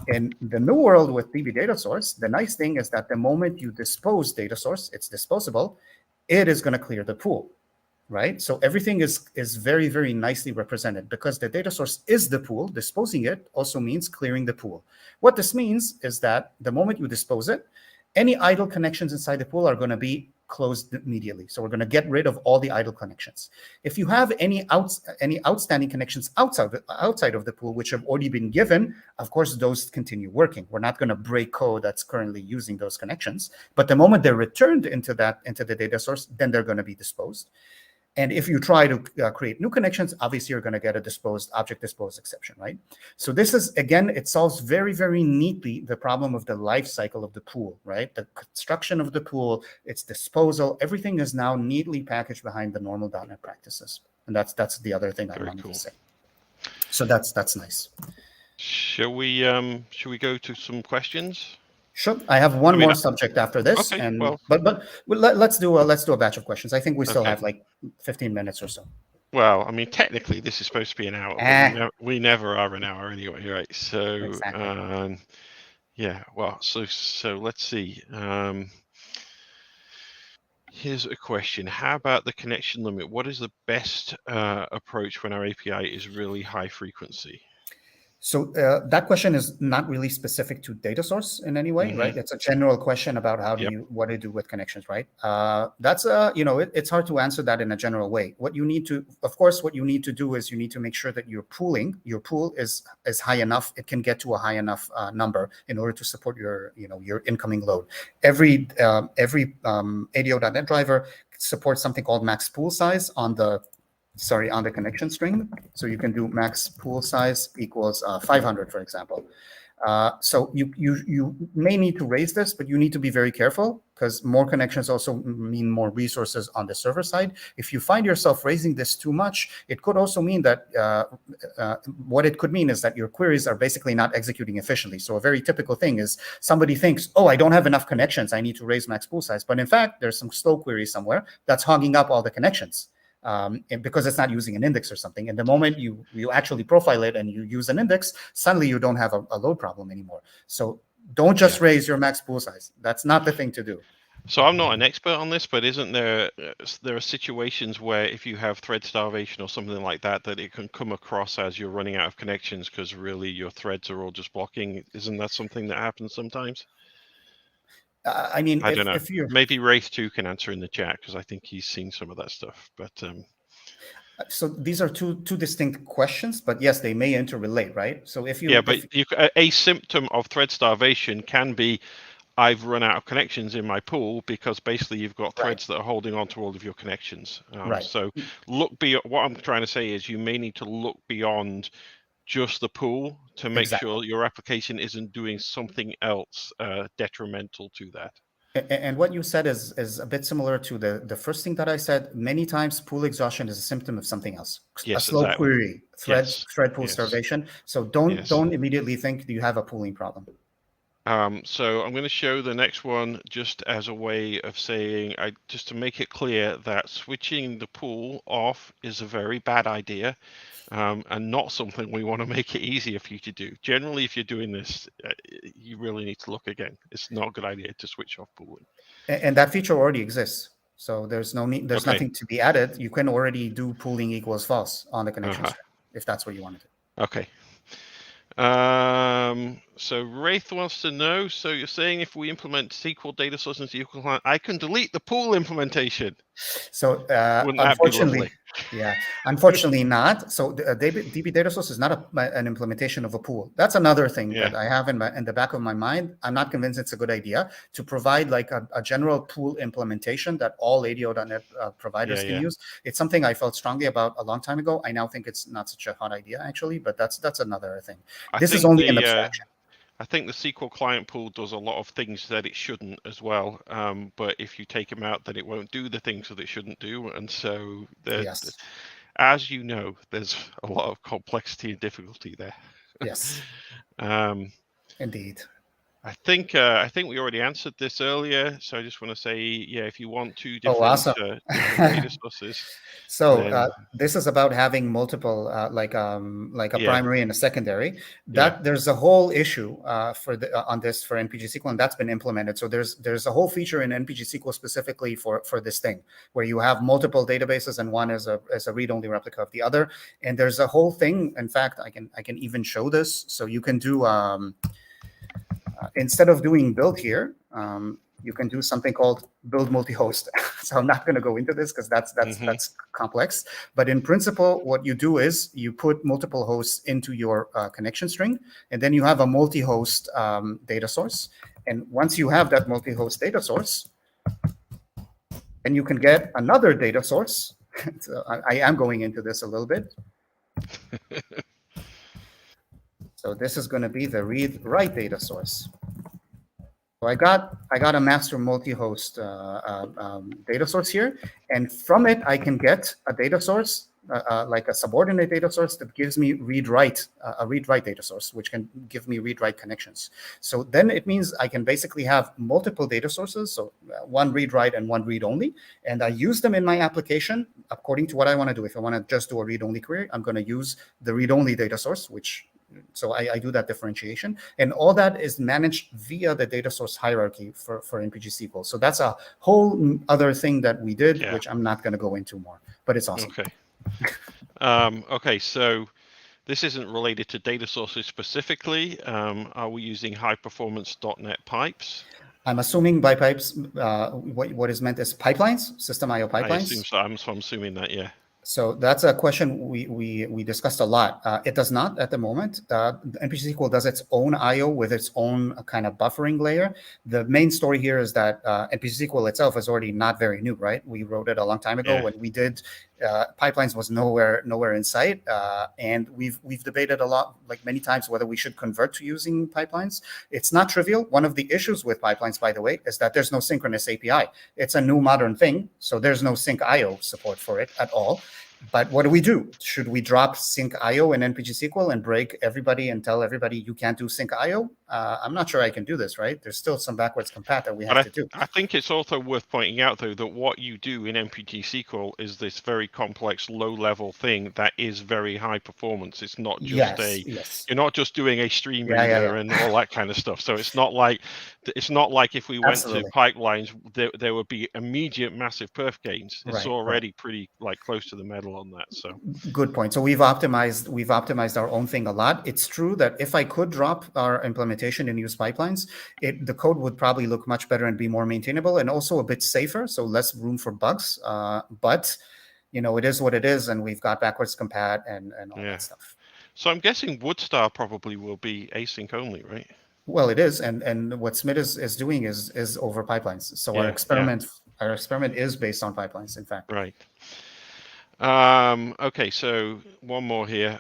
In the new world with DbDataSource, the nice thing is that the moment you dispose data source, it's disposable, it is going to clear the pool. Right? So everything is very, very nicely represented because the data source is the pool. Disposing it also means clearing the pool. What this means is that the moment you dispose it, any idle connections inside the pool are going to be closed immediately. So we're going to get rid of all the idle connections. If you have any outstanding connections outside of the pool, which have already been given, of course, those continue working. We're not going to break code that's currently using those connections. But the moment they're returned into the data source, then they're going to be disposed. And if you try to create new connections, obviously you're going to get a object disposed exception, right? So this is, again, it solves very, very neatly the problem of the life cycle of the pool, right? The construction of the pool, its disposal, everything is now neatly packaged behind the normal .NET practices. And that's the other thing I wanted to say. So that's nice. Shall we go to some questions? Sure. I have one more subject after this, okay, and well, let's do a batch of questions. I think we still have like 15 minutes or so. Well, I mean, technically, this is supposed to be an hour. But we never are an hour anyway, right? So, exactly. Yeah. Well, so let's see. Here's a question. How about the connection limit? What is the best approach when our API is really high frequency? So that question is not really specific to data source in any way, right? It's a general question about what do you do with connections, right? That's it's hard to answer that in a general way. What you need to do is you need to make sure that your pool is high enough. It can get to a high enough number in order to support your incoming load. Every ADO.NET driver supports something called max pool size on the connection string. So you can do max pool size equals 500, for example. So you may need to raise this, but you need to be very careful because more connections also mean more resources on the server side. If you find yourself raising this too much, it could also mean that what it could mean is that your queries are basically not executing efficiently. So a very typical thing is somebody thinks, oh, I don't have enough connections, I need to raise max pool size. But in fact, there's some slow query somewhere that's hogging up all the connections. And because it's not using an index or something. And the moment you actually profile it and you use an index, suddenly you don't have a load problem anymore. So don't just raise your max pool size. That's not the thing to do. So I'm not an expert on this, but isn't there are situations where if you have thread starvation or something like that, that it can come across as you're running out of connections because really your threads are all just blocking? Isn't that something that happens sometimes? I mean, I don't know. If you're... Maybe Wraith2 can answer in the chat because I think he's seen some of that stuff. But so these are two distinct questions, but yes, they may interrelate, right? So if you a symptom of thread starvation can be I've run out of connections in my pool because basically you've got threads that are holding on to all of your connections. So look beyond. What I'm trying to say is you may need to look beyond just the pool to make sure your application isn't doing something else detrimental to that. And what you said is a bit similar to the first thing that I said. Many times pool exhaustion is a symptom of something else. Yes, a slow query, thread pool starvation. So don't immediately think you have a pooling problem. So I'm going to show the next one just as a way of saying, just to make it clear that switching the pool off is a very bad idea. And not something we want to make it easier for you to do. Generally, if you're doing this, you really need to look again. It's not a good idea to switch off pooling. And that feature already exists. So there's no need, there's nothing to be added. You can already do pooling equals false on the connection string, if that's what you wanted to. Okay. So Wraith wants to know, so you're saying if we implement SQL data source into SQL client, I can delete the pool implementation. So unfortunately, unfortunately not. So DbDataSource is not an implementation of a pool. That's another thing that I have in the back of my mind. I'm not convinced it's a good idea to provide like a general pool implementation that all ADO.NET providers can use. It's something I felt strongly about a long time ago. I now think it's not such a hot idea actually, but that's another thing. This is only an abstraction. I think the SQL client pool does a lot of things that it shouldn't as well. But if you take them out, then it won't do the things that it shouldn't do. And so, as you know, there's a lot of complexity and difficulty there. Yes. Indeed. I think we already answered this earlier, so I just want to say, if you want two different, different data sources. So this is about having multiple, like a primary and a secondary. There's a whole issue on this for Npg Sql, and that's been implemented. So there's a whole feature in Npg Sql specifically for this thing, where you have multiple databases and one is a read-only replica of the other. And there's a whole thing. In fact, I can even show this. So you can do. Instead of doing build here, you can do something called build multi-host. So I'm not going to go into this because that's complex. But in principle, what you do is you put multiple hosts into your connection string, and then you have a multi-host data source. And once you have that multi-host data source, then you can get another data source. So I am going into this a little bit. So this is going to be the read-write data source. So I got a master multi-host data source here, and from it I can get a data source, like a subordinate data source that gives me a read-write data source, which can give me read-write connections. So then it means I can basically have multiple data sources, so one read-write and one read-only, and I use them in my application according to what I want to do. If I want to just do a read-only query, I'm going to use the read-only data source, so I do that differentiation, and all that is managed via the data source hierarchy for Npg Sql. So that's a whole other thing that we did, which I'm not going to go into more, but it's awesome. Okay. Okay, so this isn't related to data sources specifically. Are we using high-performance .NET pipes? I'm assuming by pipes, what is meant is pipelines, system IO pipelines. I assume so. I'm assuming that, So that's a question we discussed a lot. It does not at the moment. Npg Sql does its own I/O with its own kind of buffering layer. The main story here is that Npg Sql itself is already not very new, right? We wrote it a long time ago when we did Pipelines was nowhere in sight, and we've debated a lot, like many times, whether we should convert to using pipelines. It's not trivial. One of the issues with pipelines, by the way, is that there's no synchronous API. It's a new modern thing, so there's no sync IO support for it at all. But what do? Should we drop sync IO in Npg Sql and break everybody and tell everybody you can't do sync IO? I'm not sure I can do this, right? There's still some backwards compat that we have to do. I think it's also worth pointing out, though, that what you do in Npg Sql is this very complex, low-level thing that is very high performance. It's not just you're not just doing a stream reader and all that kind of stuff. So it's not like if we went to pipelines, there would be immediate massive perf gains. It's already pretty close to the medal on that. So good point. So we've optimized our own thing a lot. It's true that if I could drop our implementation and use pipelines, the code would probably look much better and be more maintainable and also a bit safer, so less room for bugs. But it is what it is, and we've got backwards compat and all that stuff. So I'm guessing Woodstar probably will be async only, right? Well, it is, and what Smith is doing is over pipelines. So our experiment is based on pipelines, in fact. Right. Okay, so one more here.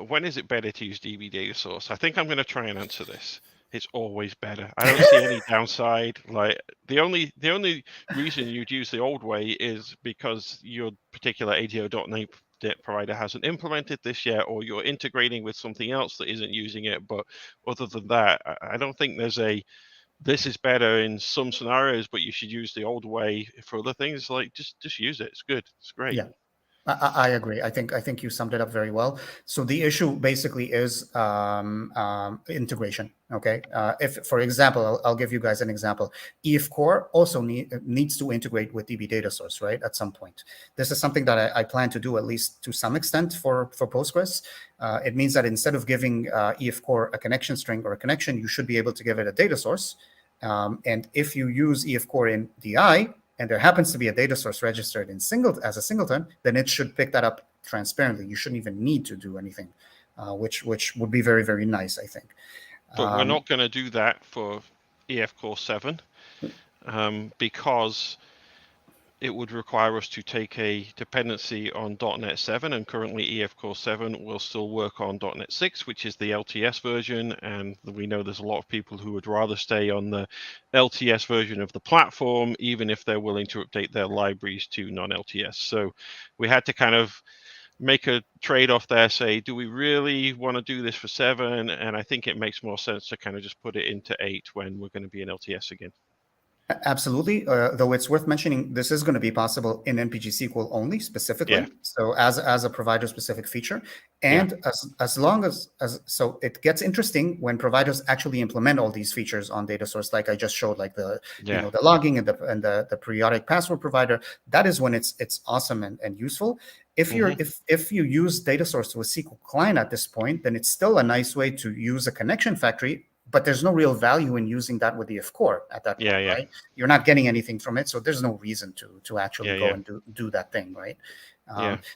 When is it better to use DbDataSource? I think I'm going to try and answer this. It's always better. I don't see any downside. Like the only reason you'd use the old way is because your particular ADO.NET provider hasn't implemented this yet, or you're integrating with something else that isn't using it. But other than that, I don't think there's this is better in some scenarios, but you should use the old way for other things. Like just use it. It's good. It's great. Yeah. I agree. I think you summed it up very well. So the issue basically is integration. Okay. If, for example, I'll give you guys an example. EF Core also needs to integrate with DbDataSource, right? At some point. This is something that I plan to do, at least to some extent, for Postgres. It means that instead of giving EF Core a connection string or a connection, you should be able to give it a data source. And if you use EF Core in DI, and there happens to be a data source registered as a singleton, then it should pick that up transparently. You shouldn't even need to do anything, which would be very, very nice, I think. But we're not going to do that for EF Core 7 because it would require us to take a dependency on .NET 7, and currently EF Core 7 will still work on .NET 6, which is the LTS version, and we know there's a lot of people who would rather stay on the LTS version of the platform, even if they're willing to update their libraries to non-LTS. So we had to kind of make a trade-off there, say, do we really want to do this for 7? And I think it makes more sense to kind of just put it into 8 when we're going to be in LTS again. Absolutely. Though it's worth mentioning, this is going to be possible in Npg Sql only specifically. Yeah. So as a provider specific feature, and as long as so it gets interesting when providers actually implement all these features on data source, like I just showed, like the the logging and the periodic password provider. That is when it's awesome and useful. If you're if you use data source to a SQL client at this point, then it's still a nice way to use a connection factory. But there's no real value in using that with the EF Core at that point, right? You're not getting anything from it, so there's no reason to actually go and do that thing, right?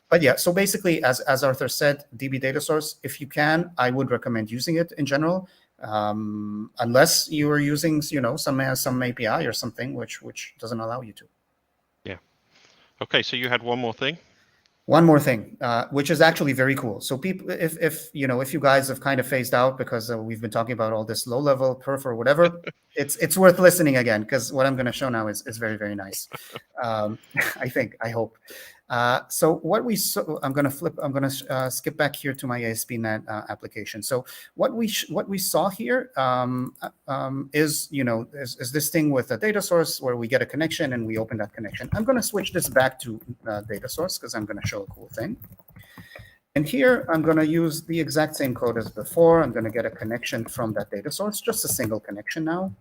But yeah, so basically, as Arthur said, DbDataSource, if you can, I would recommend using it in general, unless you are using some API or something which doesn't allow you to. Yeah. Okay, so you had one more thing. One more thing, which is actually very cool. So people, if you guys have kind of phased out because we've been talking about all this low-level perf or whatever, it's worth listening again, because what I'm going to show now is very, very nice. I hope. So what we saw, I'm going to skip back here to my Asp Net application. So what we saw here is this thing with a data source where we get a connection and we open that connection. I'm going to switch this back to data source because I'm going to show a cool thing. And here I'm going to use the exact same code as before. I'm going to get a connection from that data source, just a single connection now.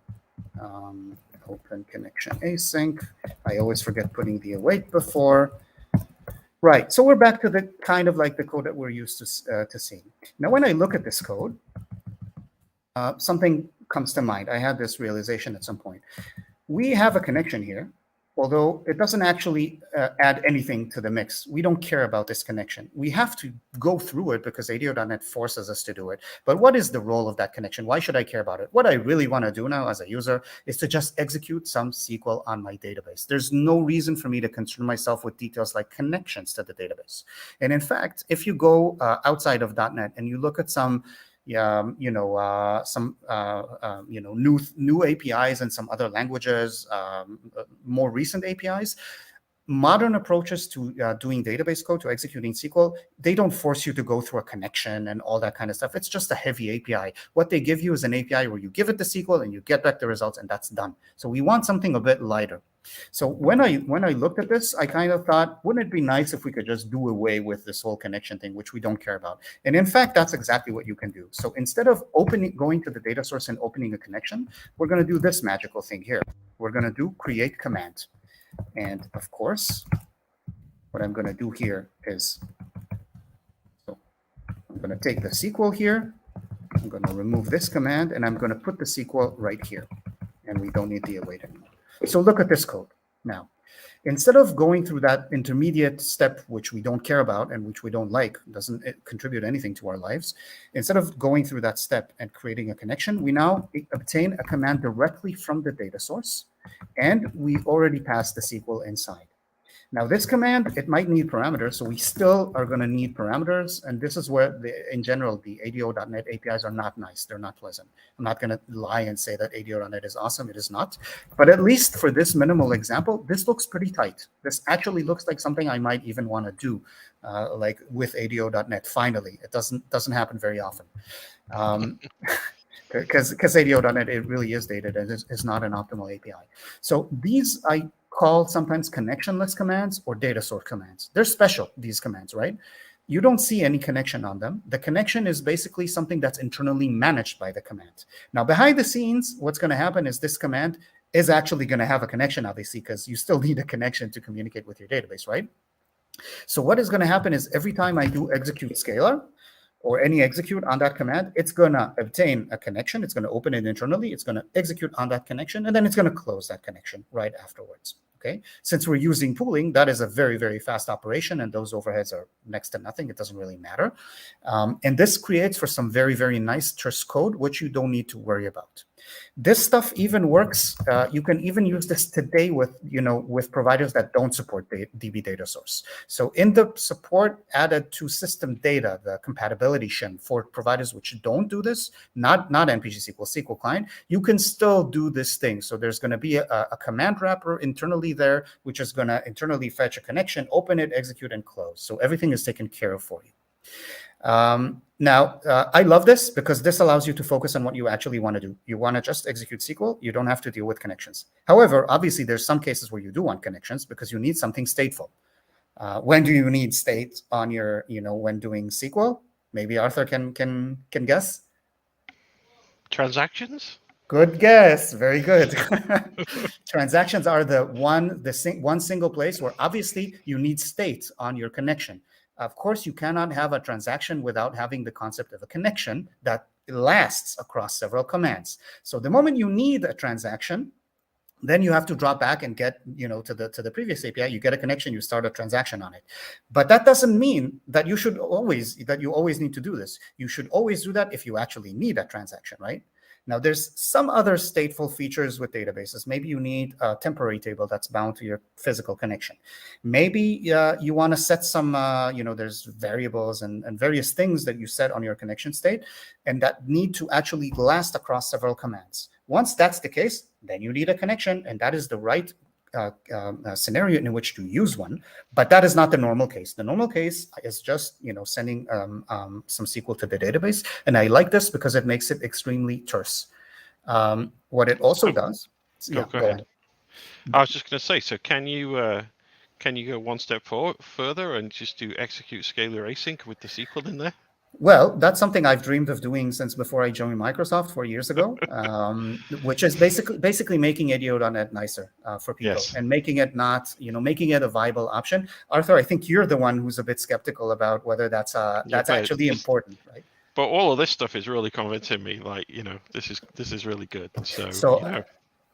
Open connection async. I always forget putting the await before. Right, so we're back to the kind of like the code that we're used to seeing. Now, when I look at this code, something comes to mind. I had this realization at some point. We have a connection here, although it doesn't actually add anything to the mix. We don't care about this connection. We have to go through it because ADO.NET forces us to do it. But what is the role of that connection? Why should I care about it? What I really want to do now as a user is to just execute some SQL on my database. There's no reason for me to concern myself with details like connections to the database. And in fact, if you go outside of .NET and you look at some new APIs and some other languages, more recent APIs, modern approaches to doing database code, to executing SQL, they don't force you to go through a connection and all that kind of stuff. It's just a heavy API. What they give you is an API where you give it the SQL and you get back the results, and that's done. So we want something a bit lighter. So when I looked at this, I kind of thought, wouldn't it be nice if we could just do away with this whole connection thing, which we don't care about? And in fact, that's exactly what you can do. So instead of going to the data source and opening a connection, we're going to do this magical thing here. We're going to do create command. And of course, what I'm going to do here is, so I'm going to take the SQL here. I'm going to remove this command, and I'm going to put the SQL right here. And we don't need the await anymore. So look at this code now. Instead of going through that intermediate step, which we don't care about and which we don't like, doesn't contribute anything to our lives, instead of going through that step and creating a connection, we now obtain a command directly from the data source, and we already passed the SQL inside. Now, this command, it might need parameters, so we still are going to need parameters. And this is where, in general, the ADO.NET APIs are not nice. They're not pleasant. I'm not going to lie and say that ADO.NET is awesome. It is not. But at least for this minimal example, this looks pretty tight. This actually looks like something I might even want to do, like with ADO.NET. Finally, it doesn't happen very often. Because ADO.NET, it really is dated and it's not an optimal API. So these I call sometimes connectionless commands or data source commands. They're special, these commands, right? You don't see any connection on them. The connection is basically something that's internally managed by the command. Now, behind the scenes, what's going to happen is this command is actually going to have a connection, obviously, because you still need a connection to communicate with your database, right? So what is going to happen is every time I do execute scalar, or any execute on that command, it's going to obtain a connection. It's going to open it internally. It's going to execute on that connection, and then it's going to close that connection right afterwards. Okay. Since we're using pooling, that is a very, very fast operation, and those overheads are next to nothing. It doesn't really matter. And this creates for some very, very nice terse code, which you don't need to worry about. This stuff even works. You can even use this today with providers that don't support DbDataSource. So in the support added to System.Data, the compatibility shim for providers which don't do this, not Npg Sql client, you can still do this thing. So there's going to be a command wrapper internally there, which is going to internally fetch a connection, open it, execute, and close. So everything is taken care of for you. Now, I love this because this allows you to focus on what you actually want to do. You want to just execute SQL. You don't have to deal with connections. However, obviously, there's some cases where you do want connections because you need something stateful. When do you need state on your, when doing SQL? Maybe Arthur can guess. Transactions? Good guess. Very good. Transactions are one single place where obviously you need state on your connection. Of course, you cannot have a transaction without having the concept of a connection that lasts across several commands. So the moment you need a transaction, then you have to drop back and get, to the previous API. You get a connection, you start a transaction on it. But that doesn't mean that you always need to do this. You should always do that if you actually need a transaction, right? Now, there's some other stateful features with databases. Maybe you need a temporary table that's bound to your physical connection. Maybe you want to set some, there's variables and various things that you set on your connection state and that need to actually last across several commands. Once that's the case, then you need a connection, and that is the right scenario in which to use one, but that is not the normal case. The normal case is just sending some SQL to the database, and I like this because it makes it extremely terse. What it also does. Go ahead. I was just going to say, so can you go one step further and just do execute scalar async with the SQL in there? Well, that's something I've dreamed of doing since before I joined Microsoft 4 years ago, which is basically making ADO.NET nicer for people. Yes. And making it making it a viable option. Arthur, I think you're the one who's a bit skeptical about whether that's actually important, right? But all of this stuff is really convincing me. Like, this is really good. So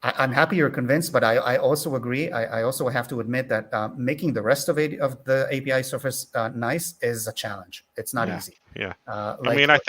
I'm happy you're convinced, but I also agree. I also have to admit that making the rest of it of the API surface nice is a challenge. It's not Yeah, easy. yeah. I Like mean, I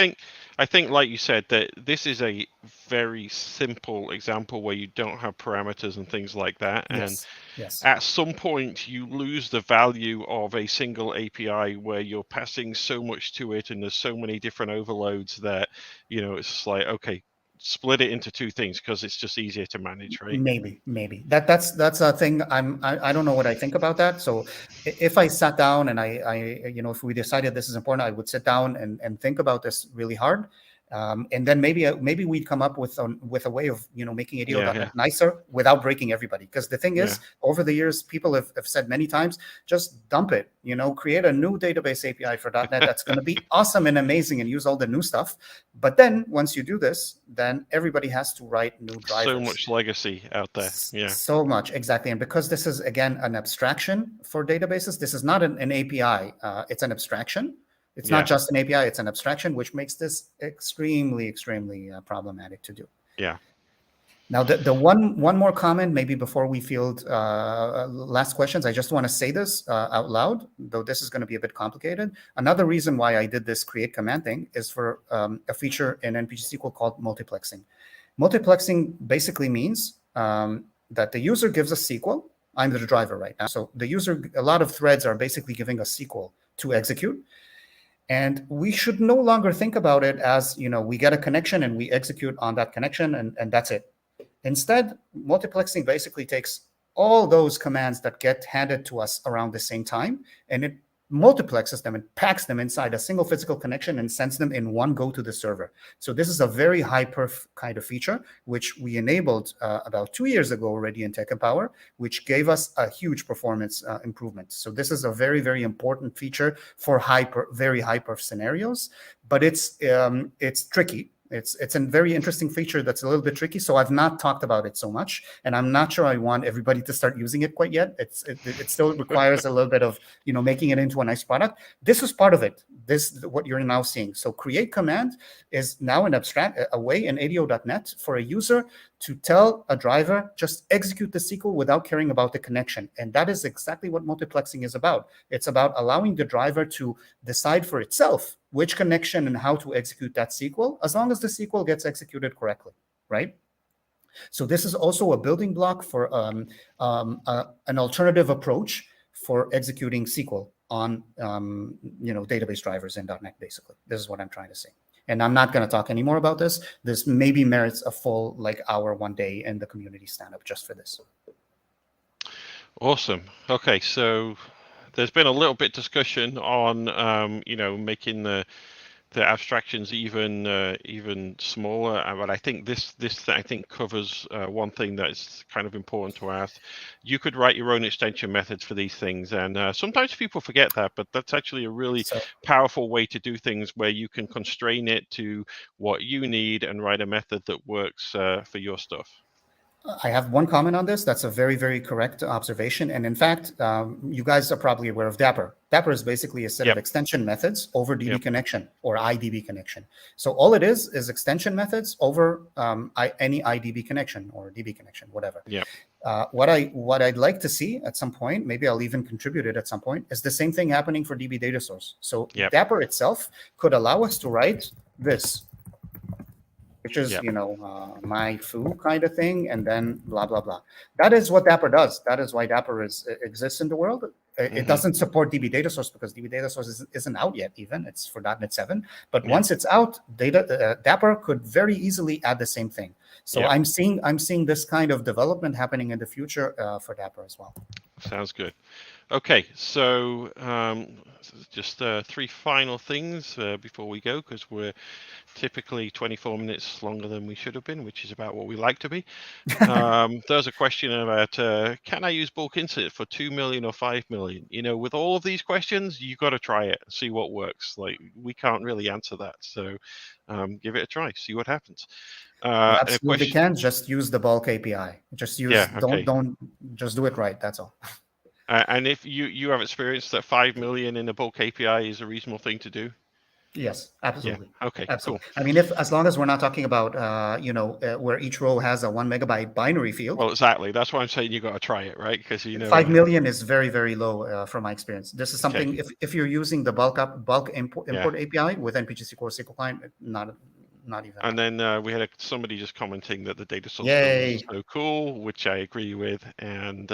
think, like you said, that this is a very simple example where you don't have parameters and things like that, and yes, at some point you lose the value of a single API where you're passing so much to it, and there's so many different overloads that it's just like, okay, split it into two things because it's just easier to manage, right? maybe that's a thing. I don't know what I think about that. So if I sat down and I if we decided this is important, I would sit down and think about this really hard. And then maybe we'd come up with a way of making Yeah, ADO.NET nicer without breaking everybody. Because the thing yeah. is, over the years, people have said many times, just dump it. Create a new database API for .NET that's going to be awesome and amazing and use all the new stuff. But then once you do this, then everybody has to write new drivers. So much legacy out there. Yeah. So much, exactly. And because this is, again, an abstraction for databases, this is not an API. It's an abstraction. It's not just an API, it's an abstraction, which makes this extremely problematic to do. Yeah. Now, the one more comment, maybe before we field last questions, I just want to say this out loud, though this is going to be a bit complicated. Another reason why I did this create command thing is for a feature in Npg Sql called multiplexing. Multiplexing basically means that the user gives us SQL. I'm the driver right now. So the user, a lot of threads are basically giving us SQL to execute. And we should no longer think about it as, we get a connection and we execute on that connection and that's it. Instead, multiplexing basically takes all those commands that get handed to us around the same time, and it multiplexes them and packs them inside a single physical connection and sends them in one go to the server. So this is a very high perf kind of feature, which we enabled about 2 years ago already in Tech Empower, which gave us a huge performance improvement. So this is a very important feature for very high perf scenarios, but it's tricky. It's a very interesting feature that's a little bit tricky, so I've not talked about it so much, and I'm not sure I want everybody to start using it quite yet. It still requires a little bit of making it into a nice product. This is part of it. This what you're now seeing. So create command is now an abstract a way in ADO.NET for a user to tell a driver just execute the SQL without caring about the connection, and that is exactly what multiplexing is about. It's about allowing the driver to decide for itself which connection and how to execute that SQL, as long as the SQL gets executed correctly, right? So this is also a building block for an alternative approach for executing SQL on database drivers in .NET. Basically, this is what I'm trying to say. And I'm not going to talk any more about this. This maybe merits a full hour one day in the community stand-up just for this. Awesome. Okay, so there's been a little bit discussion on making the abstractions even smaller, but I think this I think covers one thing that's kind of important to ask. You could write your own extension methods for these things, and sometimes people forget that, but that's actually a really powerful way to do things, where you can constrain it to what you need and write a method that works for your stuff. I have one comment on this. That's a very correct observation. And in fact, you guys are probably aware of Dapper. Dapper is basically a set of extension methods over DB connection or IDB connection. So all it is extension methods over any IDB connection or DB connection, whatever. What I'd like to see at some point, maybe I'll even contribute it at some point, is the same thing happening for DbDataSource. So Dapper itself could allow us to write this, which is, my foo kind of thing, and then blah, blah, blah. That is what Dapper does. That is why Dapper exists in the world. It doesn't support DbDataSource because DbDataSource isn't out yet even. It's for .NET 7. But once it's out, Dapper could very easily add the same thing. So I'm seeing this kind of development happening in the future for Dapper as well. Sounds good. Okay, so just three final things before we go, because we're typically 24 minutes longer than we should have been, which is about what we like to be. There's a question about, can I use bulk insert for 2 million or 5 million? With all of these questions, you've got to try it, see what works. We can't really answer that. So give it a try, see what happens. Absolutely can. Just use the bulk API. Just use, don't just do it right. That's all. And if you have experience that 5 million in a bulk API is a reasonable thing to do? Yes, Yeah. absolutely. Okay. Absolutely. Cool. I mean, as long as we're not talking about, where each row has a 1 megabyte binary field, Well, exactly. That's why I'm saying you got to try it, right? Because 5 million is very, very low from my experience. This is Okay. something, if you're using the bulk import Yeah. API with Npg Sql SQL client, not even. And then we had somebody just commenting that the data source build is Yay. so cool, which I agree with. And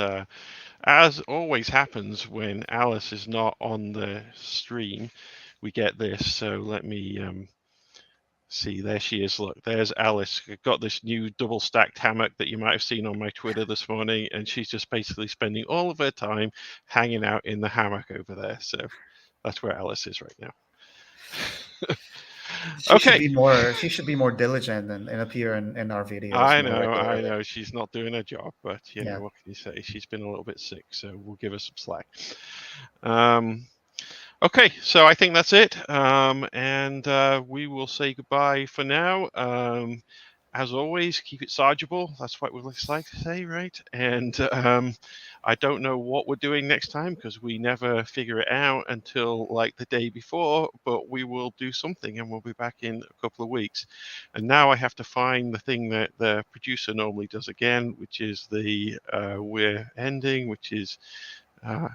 as always happens when Alice is not on the stream, we get this. So let me see. There she is. Look, there's Alice. Got this new double stacked hammock that you might have seen on my Twitter this morning, and she's just basically spending all of her time hanging out in the hammock over there. So that's where Alice is right now. She should Okay. be more diligent and appear in our videos I more know, regularly. she's not doing her job, but Yeah. what can you say? She's been a little bit sick, so we'll give her some slack. Okay, so I think that's it, and we will say goodbye for now. As always, keep it sargeable. That's what we like to say, right? And I don't know what we're doing next time because we never figure it out until like the day before, but we will do something and we'll be back in a couple of weeks. And now I have to find the thing that the producer normally does again, which is the we're ending, which is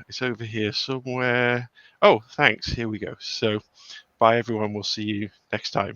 it's over here somewhere. Oh, thanks. Here we go. So bye, everyone. We'll see you next time.